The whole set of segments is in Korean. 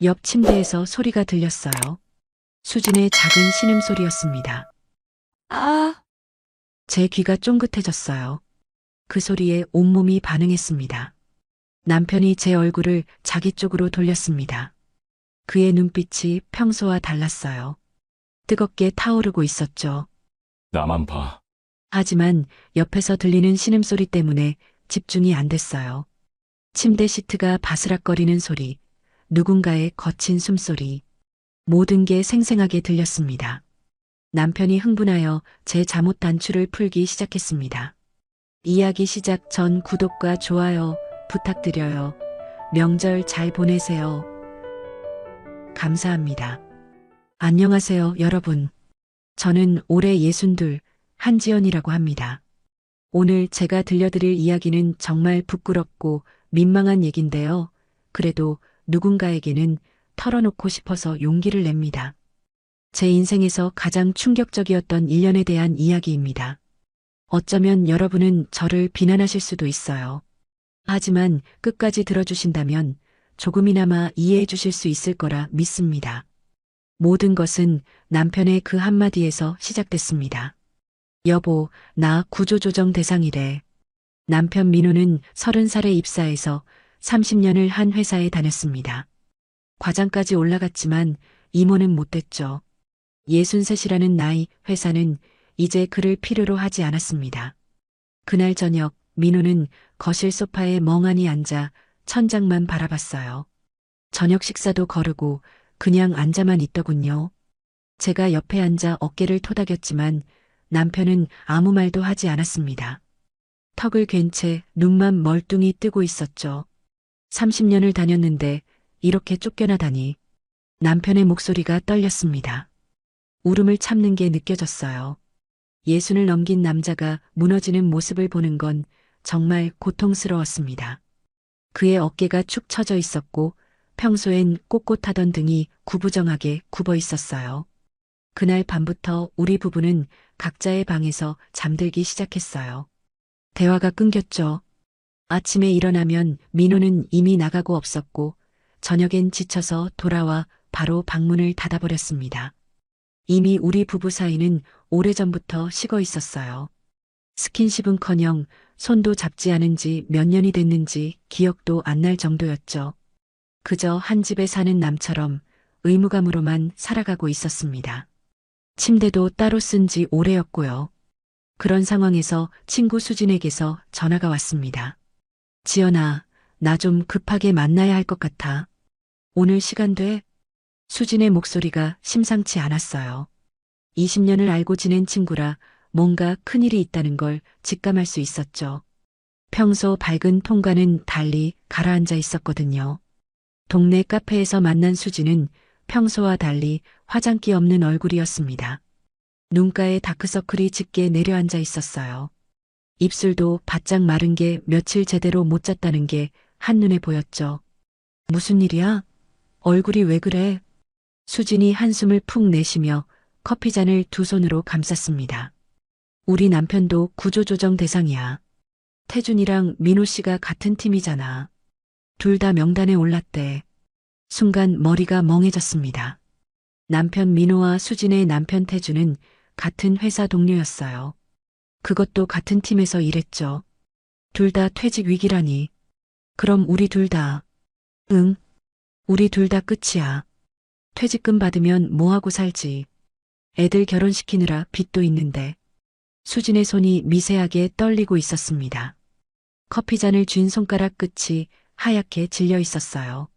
옆 침대에서 소리가 들렸어요. 수진의 작은 신음소리였습니다. 아, 제 귀가 쫑긋해졌어요. 그 소리에 온몸이 반응했습니다. 남편이 제 얼굴을 자기 쪽으로 돌렸습니다. 그의 눈빛이 평소와 달랐어요. 뜨겁게 타오르고 있었죠. 나만 봐. 하지만 옆에서 들리는 신음소리 때문에 집중이 안 됐어요. 침대 시트가 바스락거리는 소리, 누군가의 거친 숨소리, 모든 게 생생하게 들렸습니다. 남편이 흥분하여 제 잠옷 단추를 풀기 시작했습니다. 이야기 시작 전 구독과 좋아요 부탁드려요. 명절 잘 보내세요. 감사합니다. 안녕하세요, 여러분. 저는 올해 62 한지연이라고 합니다. 오늘 제가 들려드릴 이야기는 정말 부끄럽고 민망한 얘긴데요. 그래도 누군가에게는 털어놓고 싶어서 용기를 냅니다. 제 인생에서 가장 충격적이었던 일년에 대한 이야기입니다. 어쩌면 여러분은 저를 비난하실 수도 있어요. 하지만 끝까지 들어주신다면 조금이나마 이해해 주실 수 있을 거라 믿습니다. 모든 것은 남편의 그 한마디에서 시작됐습니다. 여보, 나 구조조정 대상이래. 남편 민호는 30살에 입사해서 30년을 한 회사에 다녔습니다. 과장까지 올라갔지만 임원은 못 됐죠. 63이라는 나이 회사는 이제 그를 필요로 하지 않았습니다. 그날 저녁 민호는 거실 소파에 멍하니 앉아 천장만 바라봤어요. 저녁 식사도 거르고 그냥 앉아만 있더군요. 제가 옆에 앉아 어깨를 토닥였지만 남편은 아무 말도 하지 않았습니다. 턱을 괜 채 눈만 멀뚱히 뜨고 있었죠. 30년을 다녔는데 이렇게 쫓겨나다니. 남편의 목소리가 떨렸습니다. 울음을 참는 게 느껴졌어요. 예순을 넘긴 남자가 무너지는 모습을 보는 건 정말 고통스러웠습니다. 그의 어깨가 축 처져 있었고 평소엔 꼿꼿하던 등이 구부정하게 굽어 있었어요. 그날 밤부터 우리 부부는 각자의 방에서 잠들기 시작했어요. 대화가 끊겼죠. 아침에 일어나면 민호는 이미 나가고 없었고 저녁엔 지쳐서 돌아와 바로 방문을 닫아버렸습니다. 이미 우리 부부 사이는 오래전부터 식어 있었어요. 스킨십은커녕 손도 잡지 않은 지 몇 년이 됐는지 기억도 안 날 정도였죠. 그저 한 집에 사는 남처럼 의무감으로만 살아가고 있었습니다. 침대도 따로 쓴 지 오래였고요. 그런 상황에서 친구 수진에게서 전화가 왔습니다. 지연아, 나 좀 급하게 만나야 할 것 같아. 오늘 시간 돼? 수진의 목소리가 심상치 않았어요. 20년을 알고 지낸 친구라 뭔가 큰일이 있다는 걸 직감할 수 있었죠. 평소 밝은 통과는 달리 가라앉아 있었거든요. 동네 카페에서 만난 수진은 평소와 달리 화장기 없는 얼굴이었습니다. 눈가에 다크서클이 짙게 내려앉아 있었어요. 입술도 바짝 마른 게 며칠 제대로 못 잤다는 게 한눈에 보였죠. 무슨 일이야? 얼굴이 왜 그래? 수진이 한숨을 푹 내쉬며 커피잔을 두 손으로 감쌌습니다. 우리 남편도 구조조정 대상이야. 태준이랑 민호 씨가 같은 팀이잖아. 둘 다 명단에 올랐대. 순간 머리가 멍해졌습니다. 남편 민호와 수진의 남편 태준은 같은 회사 동료였어요. 그것도 같은 팀에서 일했죠. 둘 다 퇴직 위기라니. 그럼 우리 둘 다. 응, 우리 둘 다 끝이야. 퇴직금 받으면 뭐하고 살지. 애들 결혼시키느라 빚도 있는데. 수진의 손이 미세하게 떨리고 있었습니다. 커피잔을 쥔 손가락 끝이 하얗게 질려 있었어요.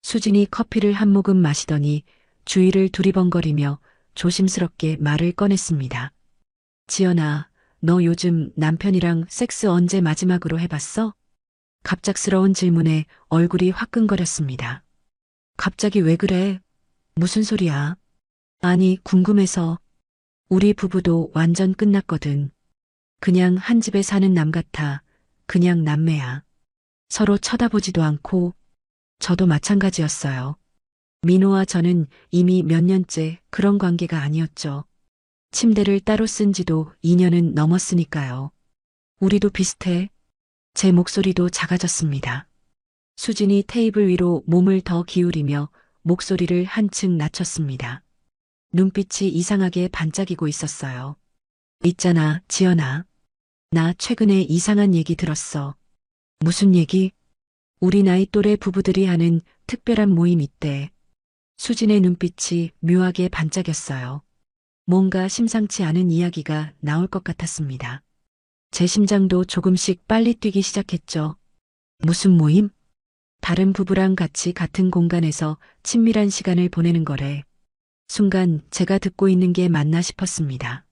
수진이 커피를 한 모금 마시더니 주위를 두리번거리며 조심스럽게 말을 꺼냈습니다. 지연아, 너 요즘 남편이랑 섹스 언제 마지막으로 해봤어? 갑작스러운 질문에 얼굴이 화끈거렸습니다. 갑자기 왜 그래? 무슨 소리야? 아니, 궁금해서. 우리 부부도 완전 끝났거든. 그냥 한 집에 사는 남 같아. 그냥 남매야. 서로 쳐다보지도 않고. 저도 마찬가지였어요. 민호와 저는 이미 몇 년째 그런 관계가 아니었죠. 침대를 따로 쓴 지도 2년은 넘었으니까요. 우리도 비슷해. 제 목소리도 작아졌습니다. 수진이 테이블 위로 몸을 더 기울이며 목소리를 한층 낮췄습니다. 눈빛이 이상하게 반짝이고 있었어요. 있잖아, 지연아. 나 최근에 이상한 얘기 들었어. 무슨 얘기? 우리 나이 또래 부부들이 하는 특별한 모임 있대. 수진의 눈빛이 묘하게 반짝였어요. 뭔가 심상치 않은 이야기가 나올 것 같았습니다. 제 심장도 조금씩 빨리 뛰기 시작했죠. 무슨 모임? 다른 부부랑 같이 같은 공간에서 친밀한 시간을 보내는 거래. 순간 제가 듣고 있는 게 맞나 싶었습니다.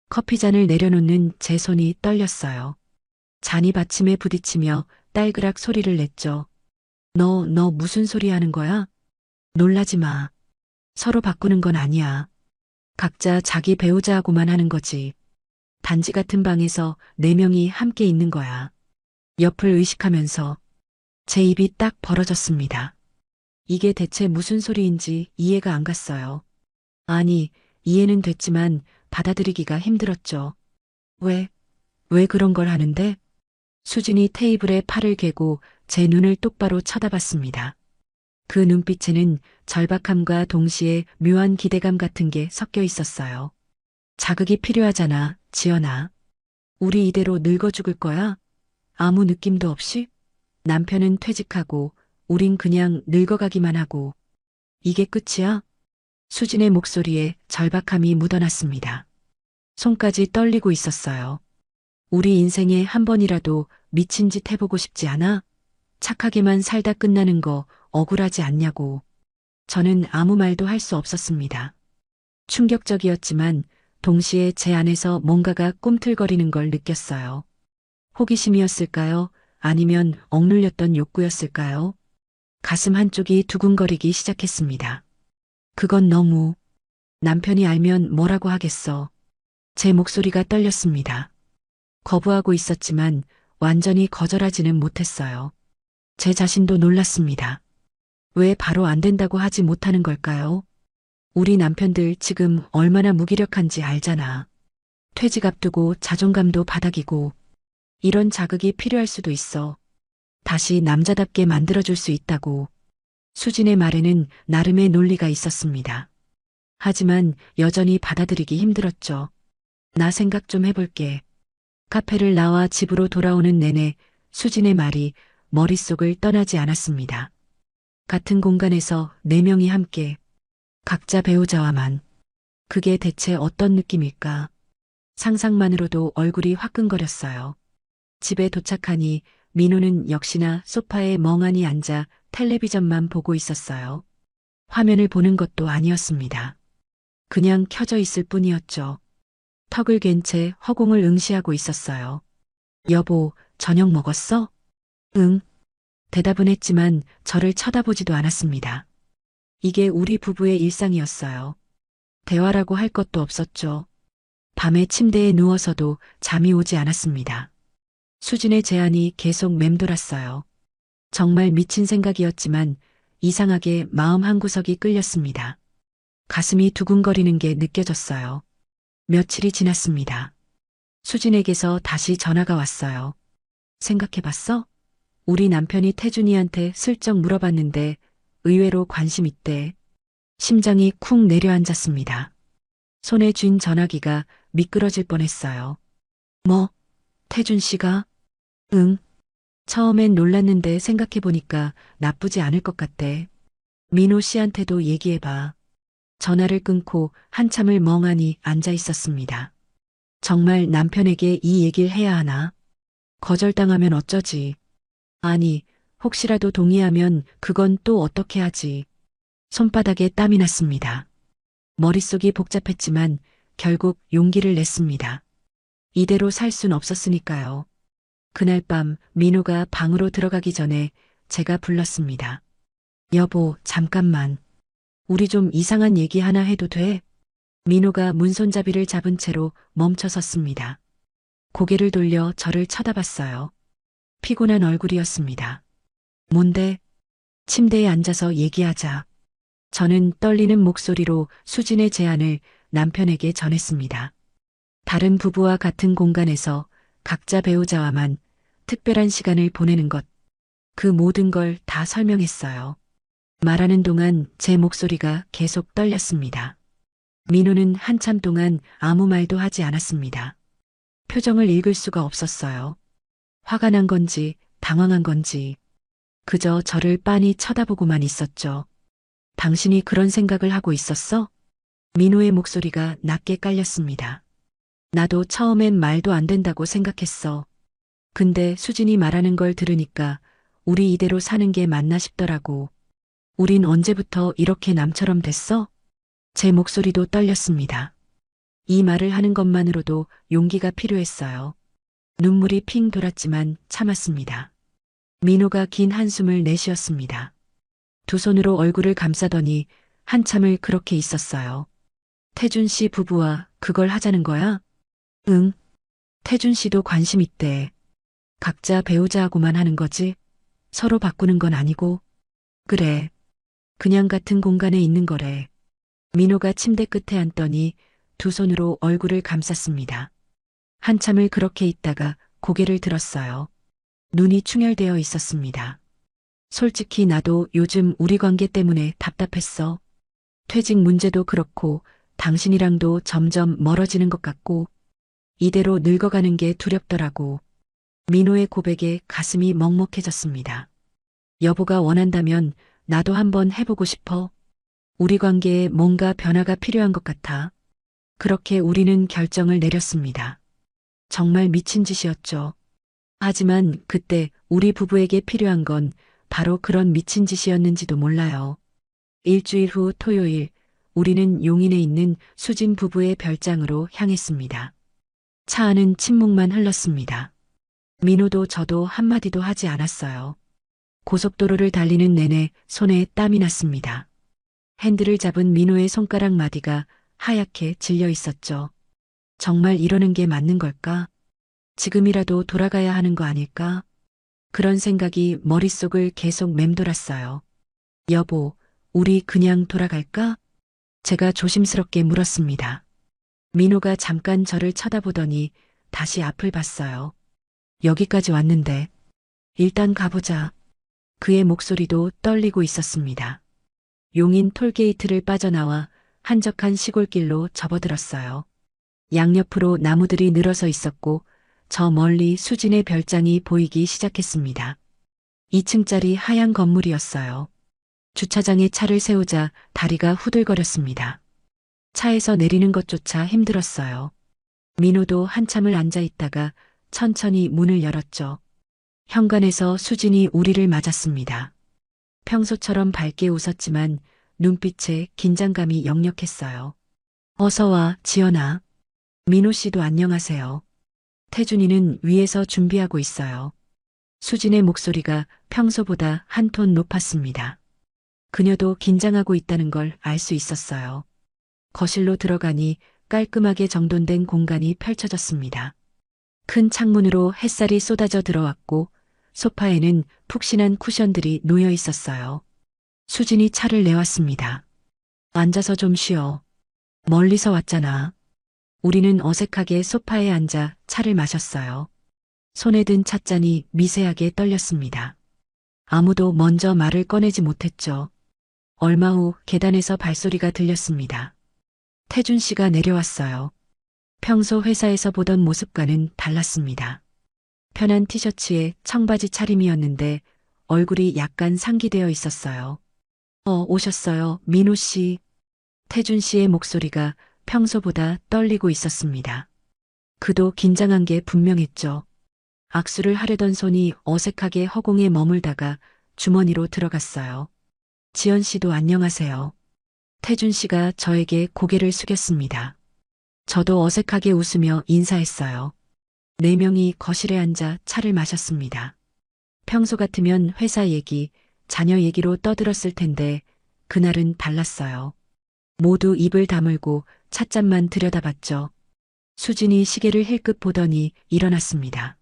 커피잔을 내려놓는 제 손이 떨렸어요. 잔이 받침에 부딪히며 딸그락 소리를 냈죠. 너 무슨 소리 하는 거야? 놀라지 마. 서로 바꾸는 건 아니야. 각자 자기 배우자하고만 하는 거지. 단지 같은 방에서 네 명이 함께 있는 거야. 옆을 의식하면서 제 입이 딱 벌어졌습니다. 이게 대체 무슨 소리인지 이해가 안 갔어요. 아니, 이해는 됐지만 받아들이기가 힘들었죠. 왜 그런 걸 하는데? 수진이 테이블에 팔을 개고 제 눈을 똑바로 쳐다봤습니다. 그 눈빛에는 절박함과 동시에 묘한 기대감 같은 게 섞여 있었어요. 자극이 필요하잖아, 지연아. 우리 이대로 늙어 죽을 거야? 아무 느낌도 없이? 남편은 퇴직하고 우린 그냥 늙어가기만 하고. 이게 끝이야? 수진의 목소리에 절박함이 묻어났습니다. 손까지 떨리고 있었어요. 우리 인생에 한 번이라도 미친 짓 해보고 싶지 않아? 착하게만 살다 끝나는 거 억울하지 않냐고. 저는 아무 말도 할 수 없었습니다. 충격적이었지만 동시에 제 안에서 뭔가가 꿈틀거리는 걸 느꼈어요. 호기심이었을까요? 아니면 억눌렸던 욕구였을까요? 가슴 한쪽이 두근거리기 시작했습니다. 그건 너무. 남편이 알면 뭐라고 하겠어. 제 목소리가 떨렸습니다. 거부하고 있었지만 완전히 거절하지는 못했어요. 제 자신도 놀랐습니다. 왜 바로 안 된다고 하지 못하는 걸까요? 우리 남편들 지금 얼마나 무기력한지 알잖아. 퇴직 앞두고 자존감도 바닥이고 이런 자극이 필요할 수도 있어. 다시 남자답게 만들어줄 수 있다고. 수진의 말에는 나름의 논리가 있었습니다. 하지만 여전히 받아들이기 힘들었죠. 나 생각 좀 해볼게. 카페를 나와 집으로 돌아오는 내내 수진의 말이 머릿속을 떠나지 않았습니다. 같은 공간에서 네 명이 함께, 각자 배우자와만. 그게 대체 어떤 느낌일까? 상상만으로도 얼굴이 화끈거렸어요. 집에 도착하니 민호는 역시나 소파에 멍하니 앉아 텔레비전만 보고 있었어요. 화면을 보는 것도 아니었습니다. 그냥 켜져 있을 뿐이었죠. 턱을 갠 채 허공을 응시하고 있었어요. 여보, 저녁 먹었어? 응. 대답은 했지만 저를 쳐다보지도 않았습니다. 이게 우리 부부의 일상이었어요. 대화라고 할 것도 없었죠. 밤에 침대에 누워서도 잠이 오지 않았습니다. 수진의 제안이 계속 맴돌았어요. 정말 미친 생각이었지만 이상하게 마음 한구석이 끌렸습니다. 가슴이 두근거리는 게 느껴졌어요. 며칠이 지났습니다. 수진에게서 다시 전화가 왔어요. 생각해봤어? 우리 남편이 태준이한테 슬쩍 물어봤는데 의외로 관심 있대. 심장이 쿵 내려앉았습니다. 손에 쥔 전화기가 미끄러질 뻔했어요. 뭐, 태준 씨가? 응. 처음엔 놀랐는데 생각해보니까 나쁘지 않을 것 같대. 민호 씨한테도 얘기해봐. 전화를 끊고 한참을 멍하니 앉아 있었습니다. 정말 남편에게 이 얘기를 해야 하나? 거절당하면 어쩌지? 아니, 혹시라도 동의하면 그건 또 어떻게 하지? 손바닥에 땀이 났습니다. 머릿속이 복잡했지만 결국 용기를 냈습니다. 이대로 살 순 없었으니까요. 그날 밤 민호가 방으로 들어가기 전에 제가 불렀습니다. 여보, 잠깐만. 우리 좀 이상한 얘기 하나 해도 돼? 민호가 문손잡이를 잡은 채로 멈춰 섰습니다. 고개를 돌려 저를 쳐다봤어요. 피곤한 얼굴이었습니다. 뭔데? 침대에 앉아서 얘기하자. 저는 떨리는 목소리로 수진의 제안을 남편에게 전했습니다. 다른 부부와 같은 공간에서 각자 배우자와만 특별한 시간을 보내는 것. 그 모든 걸 다 설명했어요. 말하는 동안 제 목소리가 계속 떨렸습니다. 민호는 한참 동안 아무 말도 하지 않았습니다. 표정을 읽을 수가 없었어요. 화가 난 건지 당황한 건지 그저 저를 빤히 쳐다보고만 있었죠. 당신이 그런 생각을 하고 있었어? 민호의 목소리가 낮게 깔렸습니다. 나도 처음엔 말도 안 된다고 생각했어. 근데 수진이 말하는 걸 들으니까 우리 이대로 사는 게 맞나 싶더라고. 우린 언제부터 이렇게 남처럼 됐어? 제 목소리도 떨렸습니다. 이 말을 하는 것만으로도 용기가 필요했어요. 눈물이 핑 돌았지만 참았습니다. 민호가 긴 한숨을 내쉬었습니다. 두 손으로 얼굴을 감싸더니 한참을 그렇게 있었어요. 태준 씨 부부와 그걸 하자는 거야? 응. 태준 씨도 관심 있대. 각자 배우자하고만 하는 거지? 서로 바꾸는 건 아니고? 그래. 그냥 같은 공간에 있는 거래. 민호가 침대 끝에 앉더니 두 손으로 얼굴을 감쌌습니다. 한참을 그렇게 있다가 고개를 들었어요. 눈이 충혈되어 있었습니다. 솔직히 나도 요즘 우리 관계 때문에 답답했어. 퇴직 문제도 그렇고 당신이랑도 점점 멀어지는 것 같고 이대로 늙어가는 게 두렵더라고. 민호의 고백에 가슴이 먹먹해졌습니다. 여보가 원한다면 나도 한번 해보고 싶어. 우리 관계에 뭔가 변화가 필요한 것 같아. 그렇게 우리는 결정을 내렸습니다. 정말 미친 짓이었죠. 하지만 그때 우리 부부에게 필요한 건 바로 그런 미친 짓이었는지도 몰라요. 일주일 후 토요일, 우리는 용인에 있는 수진 부부의 별장으로 향했습니다. 차 안은 침묵만 흘렀습니다. 민호도 저도 한마디도 하지 않았어요. 고속도로를 달리는 내내 손에 땀이 났습니다. 핸들을 잡은 민호의 손가락 마디가 하얗게 질려 있었죠. 정말 이러는 게 맞는 걸까? 지금이라도 돌아가야 하는 거 아닐까? 그런 생각이 머릿속을 계속 맴돌았어요. 여보, 우리 그냥 돌아갈까? 제가 조심스럽게 물었습니다. 민호가 잠깐 저를 쳐다보더니 다시 앞을 봤어요. 여기까지 왔는데 일단 가보자. 그의 목소리도 떨리고 있었습니다. 용인 톨게이트를 빠져나와 한적한 시골길로 접어들었어요. 양옆으로 나무들이 늘어서 있었고 저 멀리 수진의 별장이 보이기 시작했습니다. 2층짜리 하얀 건물이었어요. 주차장에 차를 세우자 다리가 후들거렸습니다. 차에서 내리는 것조차 힘들었어요. 민호도 한참을 앉아 있다가 천천히 문을 열었죠. 현관에서 수진이 우리를 맞았습니다. 평소처럼 밝게 웃었지만 눈빛에 긴장감이 역력했어요. 어서 와, 지연아. 민호 씨도 안녕하세요. 태준이는 위에서 준비하고 있어요. 수진의 목소리가 평소보다 한 톤 높았습니다. 그녀도 긴장하고 있다는 걸 알 수 있었어요. 거실로 들어가니 깔끔하게 정돈된 공간이 펼쳐졌습니다. 큰 창문으로 햇살이 쏟아져 들어왔고 소파에는 푹신한 쿠션들이 놓여 있었어요. 수진이 차를 내왔습니다. 앉아서 좀 쉬어. 멀리서 왔잖아. 우리는 어색하게 소파에 앉아 차를 마셨어요. 손에 든 찻잔이 미세하게 떨렸습니다. 아무도 먼저 말을 꺼내지 못했죠. 얼마 후 계단에서 발소리가 들렸습니다. 태준 씨가 내려왔어요. 평소 회사에서 보던 모습과는 달랐습니다. 편한 티셔츠에 청바지 차림이었는데 얼굴이 약간 상기되어 있었어요. 오셨어요, 민호 씨. 태준 씨의 목소리가 평소보다 떨리고 있었습니다. 그도 긴장한 게 분명했죠. 악수를 하려던 손이 어색하게 허공에 머물다가 주머니로 들어갔어요. 지연 씨도 안녕하세요. 태준 씨가 저에게 고개를 숙였습니다. 저도 어색하게 웃으며 인사했어요. 네 명이 거실에 앉아 차를 마셨습니다. 평소 같으면 회사 얘기, 자녀 얘기로 떠들었을 텐데 그날은 달랐어요. 모두 입을 다물고 찻잔만 들여다봤죠. 수진이 시계를 힐끗 보더니 일어났습니다.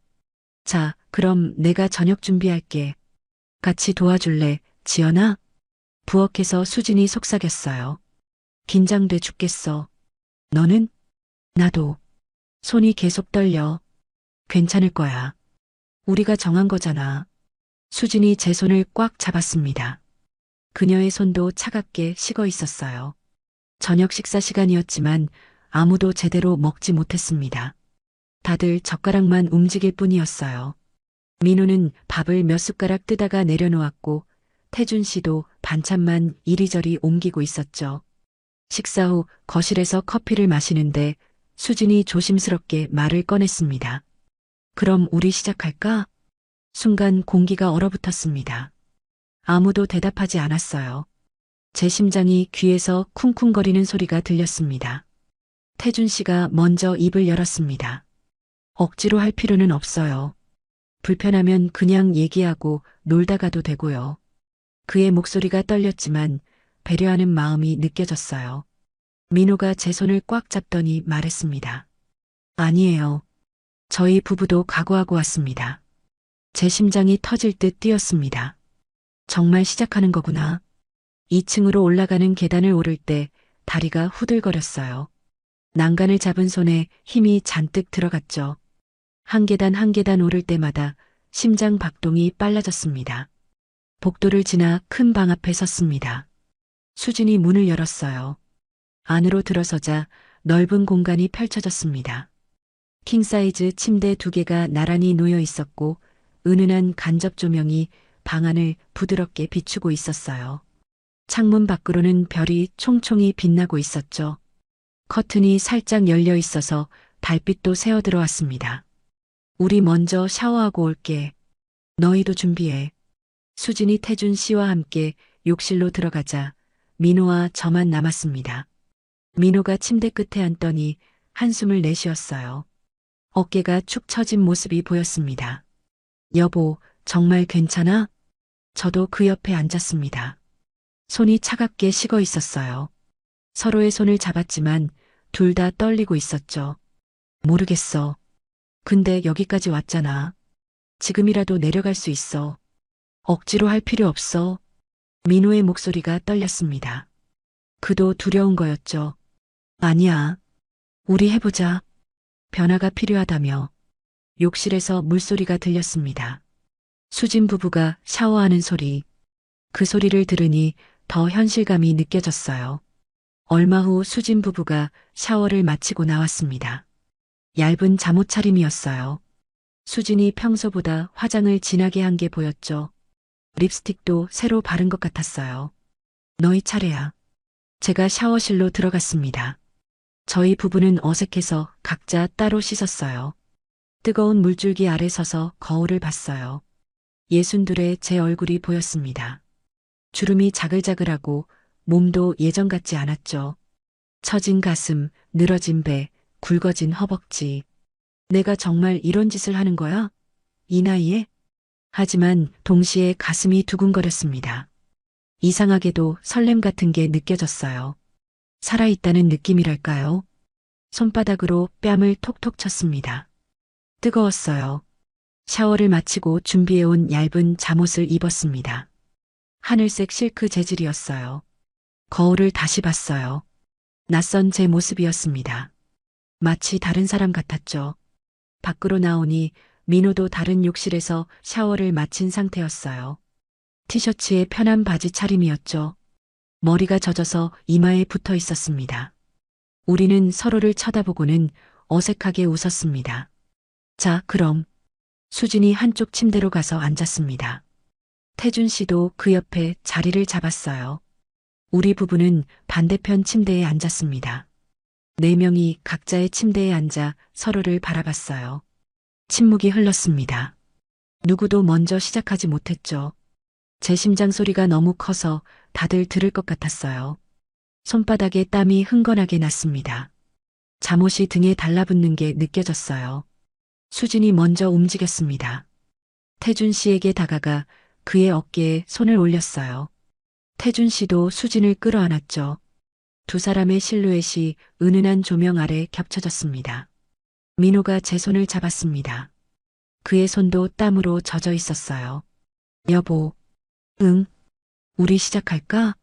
자, 그럼 내가 저녁 준비할게. 같이 도와줄래, 지연아? 부엌에서 수진이 속삭였어요. 긴장돼 죽겠어. 너는? 나도. 손이 계속 떨려. 괜찮을 거야. 우리가 정한 거잖아. 수진이 제 손을 꽉 잡았습니다. 그녀의 손도 차갑게 식어 있었어요. 저녁 식사 시간이었지만 아무도 제대로 먹지 못했습니다. 다들 젓가락만 움직일 뿐이었어요. 민호는 밥을 몇 숟가락 뜨다가 내려놓았고 태준 씨도 반찬만 이리저리 옮기고 있었죠. 식사 후 거실에서 커피를 마시는데 수진이 조심스럽게 말을 꺼냈습니다. 그럼 우리 시작할까? 순간 공기가 얼어붙었습니다. 아무도 대답하지 않았어요. 제 심장이 귀에서 쿵쿵거리는 소리가 들렸습니다. 태준 씨가 먼저 입을 열었습니다. 억지로 할 필요는 없어요. 불편하면 그냥 얘기하고 놀다 가도 되고요. 그의 목소리가 떨렸지만 배려하는 마음이 느껴졌어요. 민호가 제 손을 꽉 잡더니 말했습니다. 아니에요. 저희 부부도 각오하고 왔습니다. 제 심장이 터질 듯 뛰었습니다. 정말 시작하는 거구나. 2층으로 올라가는 계단을 오를 때 다리가 후들거렸어요. 난간을 잡은 손에 힘이 잔뜩 들어갔죠. 한 계단 한 계단 오를 때마다 심장 박동이 빨라졌습니다. 복도를 지나 큰 방 앞에 섰습니다. 수진이 문을 열었어요. 안으로 들어서자 넓은 공간이 펼쳐졌습니다. 킹사이즈 침대 2개가 나란히 놓여 있었고 은은한 간접 조명이 방 안을 부드럽게 비추고 있었어요. 창문 밖으로는 별이 총총히 빛나고 있었죠. 커튼이 살짝 열려 있어서 달빛도 새어 들어왔습니다. 우리 먼저 샤워하고 올게. 너희도 준비해. 수진이 태준 씨와 함께 욕실로 들어가자 민호와 저만 남았습니다. 민호가 침대 끝에 앉더니 한숨을 내쉬었어요. 어깨가 축 처진 모습이 보였습니다. 여보, 정말 괜찮아? 저도 그 옆에 앉았습니다. 손이 차갑게 식어 있었어요. 서로의 손을 잡았지만 둘 다 떨리고 있었죠. 모르겠어. 근데 여기까지 왔잖아. 지금이라도 내려갈 수 있어. 억지로 할 필요 없어. 민호의 목소리가 떨렸습니다. 그도 두려운 거였죠. 아니야. 우리 해보자. 변화가 필요하다며. 욕실에서 물소리가 들렸습니다. 수진 부부가 샤워하는 소리. 그 소리를 들으니 더 현실감이 느껴졌어요. 얼마 후 수진 부부가 샤워를 마치고 나왔습니다. 얇은 잠옷 차림이었어요. 수진이 평소보다 화장을 진하게 한 게 보였죠. 립스틱도 새로 바른 것 같았어요. 너희 차례야. 제가 샤워실로 들어갔습니다. 저희 부부는 어색해서 각자 따로 씻었어요. 뜨거운 물줄기 아래 서서 거울을 봤어요. 62의 제 얼굴이 보였습니다. 주름이 자글자글하고 몸도 예전 같지 않았죠. 처진 가슴, 늘어진 배, 굵어진 허벅지. 내가 정말 이런 짓을 하는 거야? 이 나이에? 하지만 동시에 가슴이 두근거렸습니다. 이상하게도 설렘 같은 게 느껴졌어요. 살아있다는 느낌이랄까요? 손바닥으로 뺨을 톡톡 쳤습니다. 뜨거웠어요. 샤워를 마치고 준비해온 얇은 잠옷을 입었습니다. 하늘색 실크 재질이었어요. 거울을 다시 봤어요. 낯선 제 모습이었습니다. 마치 다른 사람 같았죠. 밖으로 나오니 민호도 다른 욕실에서 샤워를 마친 상태였어요. 티셔츠에 편한 바지 차림이었죠. 머리가 젖어서 이마에 붙어 있었습니다. 우리는 서로를 쳐다보고는 어색하게 웃었습니다. 자, 그럼. 수진이 한쪽 침대로 가서 앉았습니다. 태준 씨도 그 옆에 자리를 잡았어요. 우리 부부는 반대편 침대에 앉았습니다. 4명이 각자의 침대에 앉아 서로를 바라봤어요. 침묵이 흘렀습니다. 누구도 먼저 시작하지 못했죠. 제 심장 소리가 너무 커서 다들 들을 것 같았어요. 손바닥에 땀이 흥건하게 났습니다. 잠옷이 등에 달라붙는 게 느껴졌어요. 수진이 먼저 움직였습니다. 태준 씨에게 다가가 그의 어깨에 손을 올렸어요. 태준 씨도 수진을 끌어안았죠. 두 사람의 실루엣이 은은한 조명 아래 겹쳐졌습니다. 민호가 제 손을 잡았습니다. 그의 손도 땀으로 젖어 있었어요. 여보, 응, 우리 시작할까?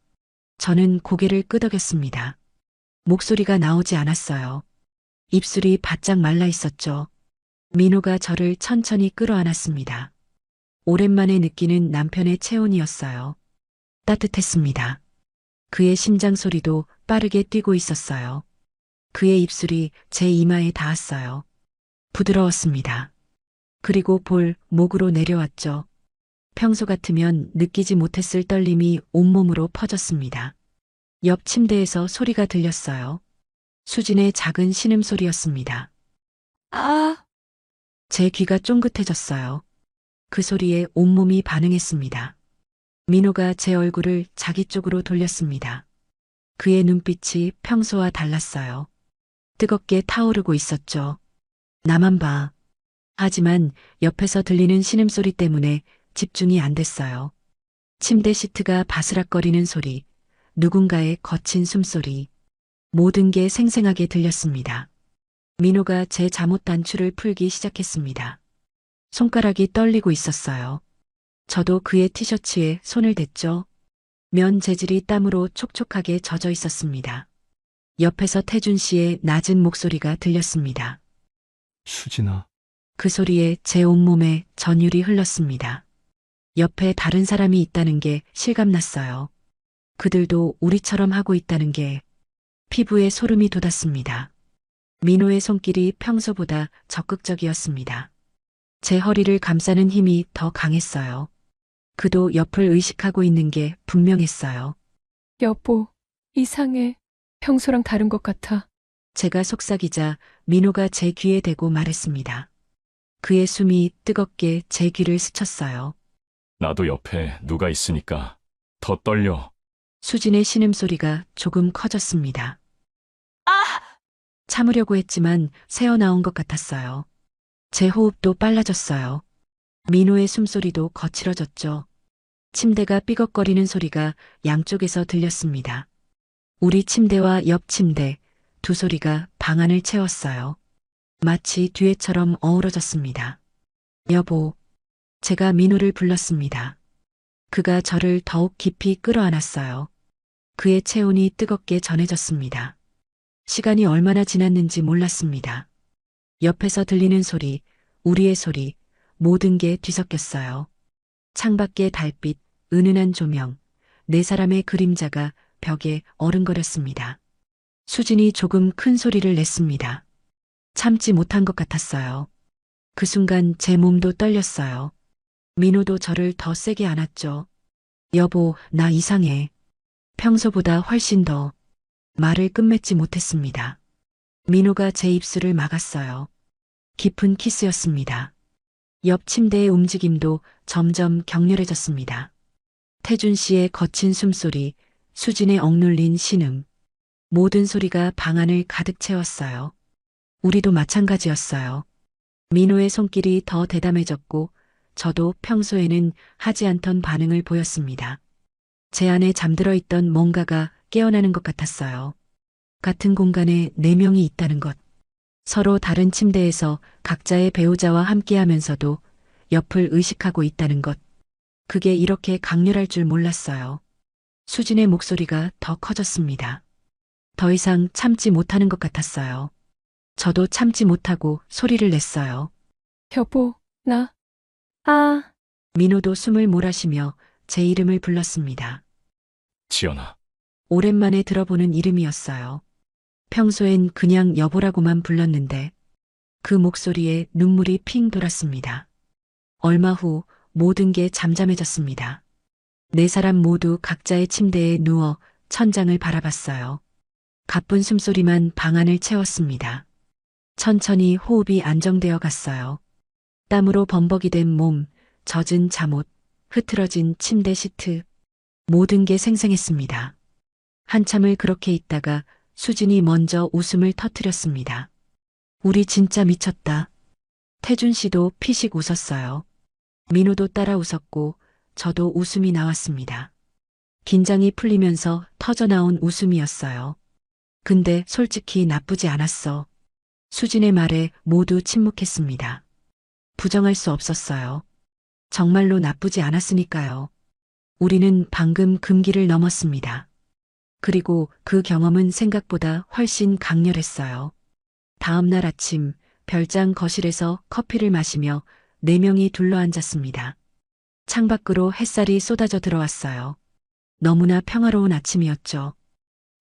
저는 고개를 끄덕였습니다. 목소리가 나오지 않았어요. 입술이 바짝 말라 있었죠. 민호가 저를 천천히 끌어안았습니다. 오랜만에 느끼는 남편의 체온이었어요. 따뜻했습니다. 그의 심장 소리도 빠르게 뛰고 있었어요. 그의 입술이 제 이마에 닿았어요. 부드러웠습니다. 그리고 목으로 내려왔죠. 평소 같으면 느끼지 못했을 떨림이 온몸으로 퍼졌습니다. 옆 침대에서 소리가 들렸어요. 수진의 작은 신음소리였습니다. 아, 제 귀가 쫑긋해졌어요. 그 소리에 온몸이 반응했습니다. 민호가 제 얼굴을 자기 쪽으로 돌렸습니다. 그의 눈빛이 평소와 달랐어요. 뜨겁게 타오르고 있었죠. 나만 봐. 하지만 옆에서 들리는 신음소리 때문에 집중이 안 됐어요. 침대 시트가 바스락거리는 소리, 누군가의 거친 숨소리, 모든 게 생생하게 들렸습니다. 민호가 제 잠옷 단추를 풀기 시작했습니다. 손가락이 떨리고 있었어요. 저도 그의 티셔츠에 손을 댔죠. 면 재질이 땀으로 촉촉하게 젖어 있었습니다. 옆에서 태준 씨의 낮은 목소리가 들렸습니다. 수진아, 그 소리에 제 온몸에 전율이 흘렀습니다. 옆에 다른 사람이 있다는 게 실감났어요. 그들도 우리처럼 하고 있다는 게 피부에 소름이 돋았습니다. 민호의 손길이 평소보다 적극적이었습니다. 제 허리를 감싸는 힘이 더 강했어요. 그도 옆을 의식하고 있는 게 분명했어요. 여보, 이상해. 평소랑 다른 것 같아. 제가 속삭이자 민호가 제 귀에 대고 말했습니다. 그의 숨이 뜨겁게 제 귀를 스쳤어요. 나도 옆에 누가 있으니까 더 떨려. 수진의 신음소리가 조금 커졌습니다. 참으려고 했지만 새어나온 것 같았어요. 제 호흡도 빨라졌어요. 민호의 숨소리도 거칠어졌죠. 침대가 삐걱거리는 소리가 양쪽에서 들렸습니다. 우리 침대와 옆 침대, 두 소리가 방 안을 채웠어요. 마치 듀엣처럼 어우러졌습니다. 여보, 제가 민호를 불렀습니다. 그가 저를 더욱 깊이 끌어안았어요. 그의 체온이 뜨겁게 전해졌습니다. 시간이 얼마나 지났는지 몰랐습니다. 옆에서 들리는 소리, 우리의 소리, 모든 게 뒤섞였어요. 창밖의 달빛, 은은한 조명, 네 사람의 그림자가 벽에 어른거렸습니다. 수진이 조금 큰 소리를 냈습니다. 참지 못한 것 같았어요. 그 순간 제 몸도 떨렸어요. 민호도 저를 더 세게 안았죠. 여보, 나 이상해. 평소보다 훨씬 더 말을 끝맺지 못했습니다. 민호가 제 입술을 막았어요. 깊은 키스였습니다. 옆 침대의 움직임도 점점 격렬해졌습니다. 태준 씨의 거친 숨소리, 수진의 억눌린 신음, 모든 소리가 방 안을 가득 채웠어요. 우리도 마찬가지였어요. 민호의 손길이 더 대담해졌고 저도 평소에는 하지 않던 반응을 보였습니다. 제 안에 잠들어 있던 뭔가가 깨어나는 것 같았어요. 같은 공간에 네 명이 있다는 것. 서로 다른 침대에서 각자의 배우자와 함께하면서도 옆을 의식하고 있다는 것. 그게 이렇게 강렬할 줄 몰랐어요. 수진의 목소리가 더 커졌습니다. 더 이상 참지 못하는 것 같았어요. 저도 참지 못하고 소리를 냈어요. 여보, 민호도 숨을 몰아쉬며 제 이름을 불렀습니다. 지연아, 오랜만에 들어보는 이름이었어요. 평소엔 그냥 여보라고만 불렀는데 그 목소리에 눈물이 핑 돌았습니다. 얼마 후 모든 게 잠잠해졌습니다. 네 사람 모두 각자의 침대에 누워 천장을 바라봤어요. 가쁜 숨소리만 방 안을 채웠습니다. 천천히 호흡이 안정되어 갔어요. 땀으로 범벅이 된 몸, 젖은 잠옷, 흐트러진 침대 시트, 모든 게 생생했습니다. 한참을 그렇게 있다가 수진이 먼저 웃음을 터뜨렸습니다. 우리 진짜 미쳤다. 태준 씨도 피식 웃었어요. 민호도 따라 웃었고 저도 웃음이 나왔습니다. 긴장이 풀리면서 터져나온 웃음이었어요. 근데 솔직히 나쁘지 않았어. 수진의 말에 모두 침묵했습니다. 부정할 수 없었어요. 정말로 나쁘지 않았으니까요. 우리는 방금 금기를 넘었습니다. 그리고 그 경험은 생각보다 훨씬 강렬했어요. 다음 날 아침 별장 거실에서 커피를 마시며 네 명이 둘러앉았습니다. 창밖으로 햇살이 쏟아져 들어왔어요. 너무나 평화로운 아침이었죠.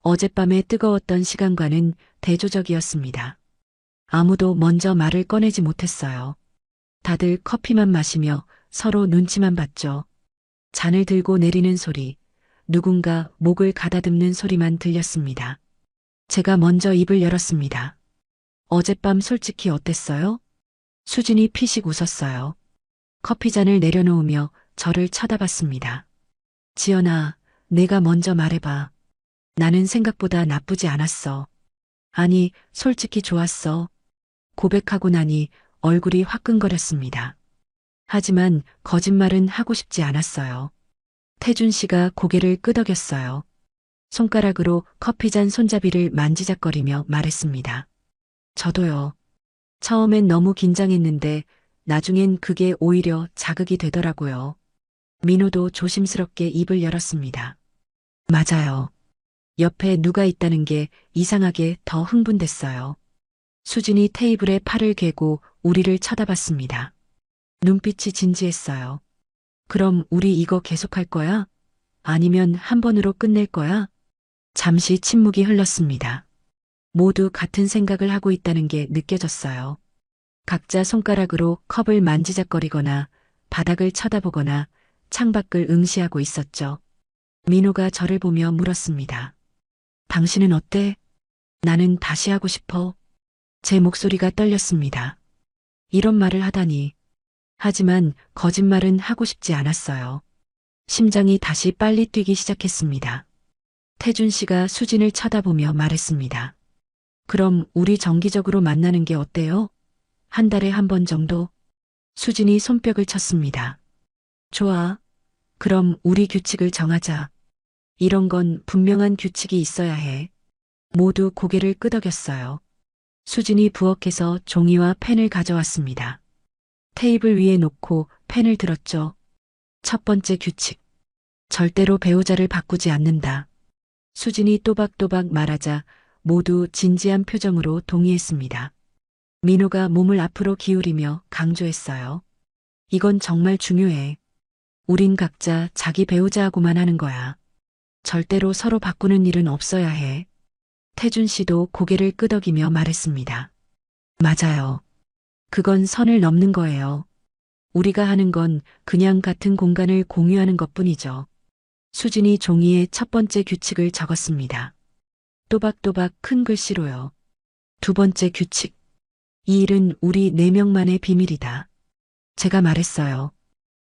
어젯밤에 뜨거웠던 시간과는 대조적이었습니다. 아무도 먼저 말을 꺼내지 못했어요. 다들 커피만 마시며 서로 눈치만 봤죠. 잔을 들고 내리는 소리, 누군가 목을 가다듬는 소리만 들렸습니다. 제가 먼저 입을 열었습니다. 어젯밤 솔직히 어땠어요? 수진이 피식 웃었어요. 커피잔을 내려놓으며 저를 쳐다봤습니다. 지연아, 내가 먼저 말해봐. 나는 생각보다 나쁘지 않았어. 아니, 솔직히 좋았어. 고백하고 나니 얼굴이 화끈거렸습니다. 하지만 거짓말은 하고 싶지 않았어요. 태준 씨가 고개를 끄덕였어요. 손가락으로 커피잔 손잡이를 만지작거리며 말했습니다. 저도요. 처음엔 너무 긴장했는데 나중엔 그게 오히려 자극이 되더라고요. 민호도 조심스럽게 입을 열었습니다. 맞아요. 옆에 누가 있다는 게 이상하게 더 흥분됐어요. 수진이 테이블에 팔을 괴고 우리를 쳐다봤습니다. 눈빛이 진지했어요. 그럼 우리 이거 계속할 거야? 아니면 한 번으로 끝낼 거야? 잠시 침묵이 흘렀습니다. 모두 같은 생각을 하고 있다는 게 느껴졌어요. 각자 손가락으로 컵을 만지작거리거나 바닥을 쳐다보거나 창밖을 응시하고 있었죠. 민호가 저를 보며 물었습니다. 당신은 어때? 나는 다시 하고 싶어. 제 목소리가 떨렸습니다. 이런 말을 하다니. 하지만 거짓말은 하고 싶지 않았어요. 심장이 다시 빨리 뛰기 시작했습니다. 태준 씨가 수진을 쳐다보며 말했습니다. 그럼 우리 정기적으로 만나는 게 어때요? 한 달에 한 번 정도? 수진이 손뼉을 쳤습니다. 좋아. 그럼 우리 규칙을 정하자. 이런 건 분명한 규칙이 있어야 해. 모두 고개를 끄덕였어요. 수진이 부엌에서 종이와 펜을 가져왔습니다. 테이블 위에 놓고 펜을 들었죠. 첫 번째 규칙. 절대로 배우자를 바꾸지 않는다. 수진이 또박또박 말하자 모두 진지한 표정으로 동의했습니다. 민호가 몸을 앞으로 기울이며 강조했어요. 이건 정말 중요해. 우린 각자 자기 배우자하고만 하는 거야. 절대로 서로 바꾸는 일은 없어야 해. 태준 씨도 고개를 끄덕이며 말했습니다. 맞아요. 그건 선을 넘는 거예요. 우리가 하는 건 그냥 같은 공간을 공유하는 것뿐이죠. 수진이 종이에 첫 번째 규칙을 적었습니다. 또박또박 큰 글씨로요. 두 번째 규칙. 이 일은 우리 4명만의 비밀이다. 제가 말했어요.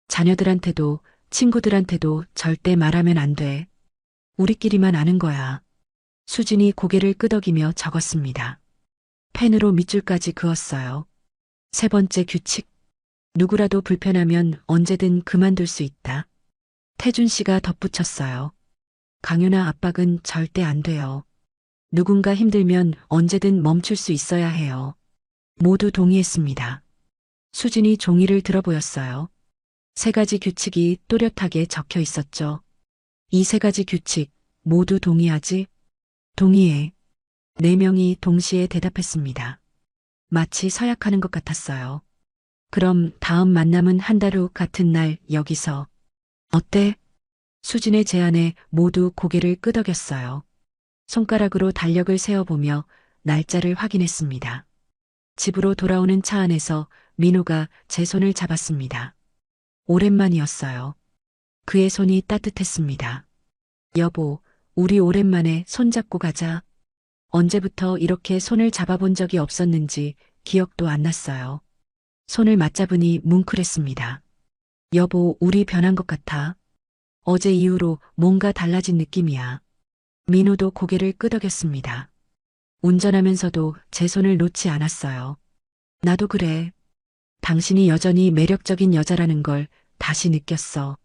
자녀들한테도 친구들한테도 절대 말하면 안 돼. 우리끼리만 아는 거야. 수진이 고개를 끄덕이며 적었습니다. 펜으로 밑줄까지 그었어요. 세 번째 규칙. 누구라도 불편하면 언제든 그만둘 수 있다. 태준 씨가 덧붙였어요. 강요나 압박은 절대 안 돼요. 누군가 힘들면 언제든 멈출 수 있어야 해요. 모두 동의했습니다. 수진이 종이를 들어보였어요. 3가지 규칙이 또렷하게 적혀 있었죠. 이 3가지 규칙 모두 동의하지? 동의해. 4명이 동시에 대답했습니다. 마치 서약하는 것 같았어요. 그럼 다음 만남은 한 달 후 같은 날 여기서. 어때? 수진의 제안에 모두 고개를 끄덕였어요. 손가락으로 달력을 세어보며 날짜를 확인했습니다. 집으로 돌아오는 차 안에서 민호가 제 손을 잡았습니다. 오랜만이었어요. 그의 손이 따뜻했습니다. 여보, 우리 오랜만에 손잡고 가자. 언제부터 이렇게 손을 잡아본 적이 없었는지 기억도 안 났어요. 손을 맞잡으니 뭉클했습니다. 여보, 우리 변한 것 같아. 어제 이후로 뭔가 달라진 느낌이야. 민호도 고개를 끄덕였습니다. 운전하면서도 제 손을 놓지 않았어요. 나도 그래. 당신이 여전히 매력적인 여자라는 걸 다시 느꼈어.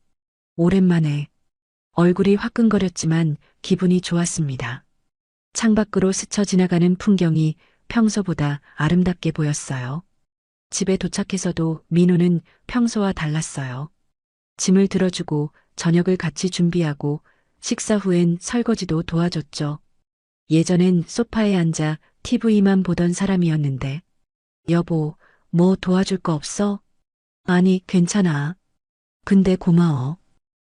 오랜만에. 얼굴이 화끈거렸지만 기분이 좋았습니다. 창밖으로 스쳐 지나가는 풍경이 평소보다 아름답게 보였어요. 집에 도착해서도 민호는 평소와 달랐어요. 짐을 들어주고 저녁을 같이 준비하고 식사 후엔 설거지도 도와줬죠. 예전엔 소파에 앉아 TV만 보던 사람이었는데, 여보, 뭐 도와줄 거 없어? 아니, 괜찮아. 근데 고마워.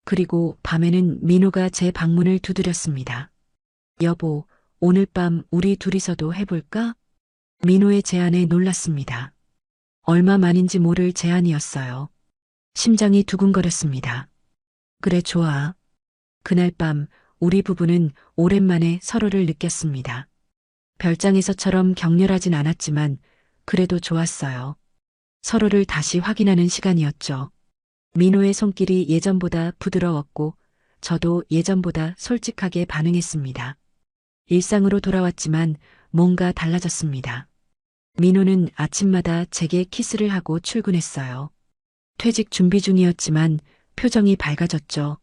그리고 밤에는 민호가 제 방문을 두드렸습니다. 여보, 오늘 밤 우리 둘이서도 해볼까? 민호의 제안에 놀랐습니다. 얼마 만인지 모를 제안이었어요. 심장이 두근거렸습니다. 그래, 좋아. 그날 밤 우리 부부는 오랜만에 서로를 느꼈습니다. 별장에서처럼 격렬하진 않았지만 그래도 좋았어요. 서로를 다시 확인하는 시간이었죠. 민호의 손길이 예전보다 부드러웠고 저도 예전보다 솔직하게 반응했습니다. 일상으로 돌아왔지만 뭔가 달라졌습니다. 민호는 아침마다 제게 키스를 하고 출근했어요. 퇴직 준비 중이었지만 표정이 밝아졌죠.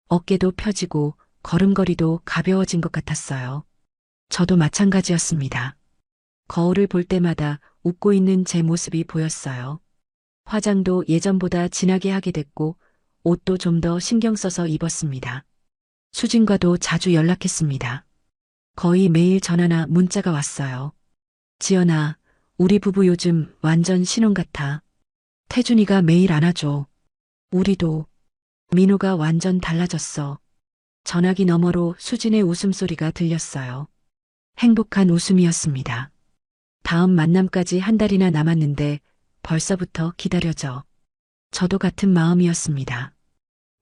어깨도 펴지고 걸음걸이도 가벼워진 것 같았어요. 저도 마찬가지였습니다. 거울을 볼 때마다 웃고 있는 제 모습이 보였어요. 화장도 예전보다 진하게 하게 됐고 옷도 좀 더 신경 써서 입었습니다. 수진과도 자주 연락했습니다. 거의 매일 전화나 문자가 왔어요. 지연아, 우리 부부 요즘 완전 신혼 같아. 태준이가 매일 안아줘. 우리도. 민호가 완전 달라졌어. 전화기 너머로 수진의 웃음소리가 들렸어요. 행복한 웃음이었습니다. 다음 만남까지 한 달이나 남았는데 벌써부터 기다려져. 저도 같은 마음이었습니다.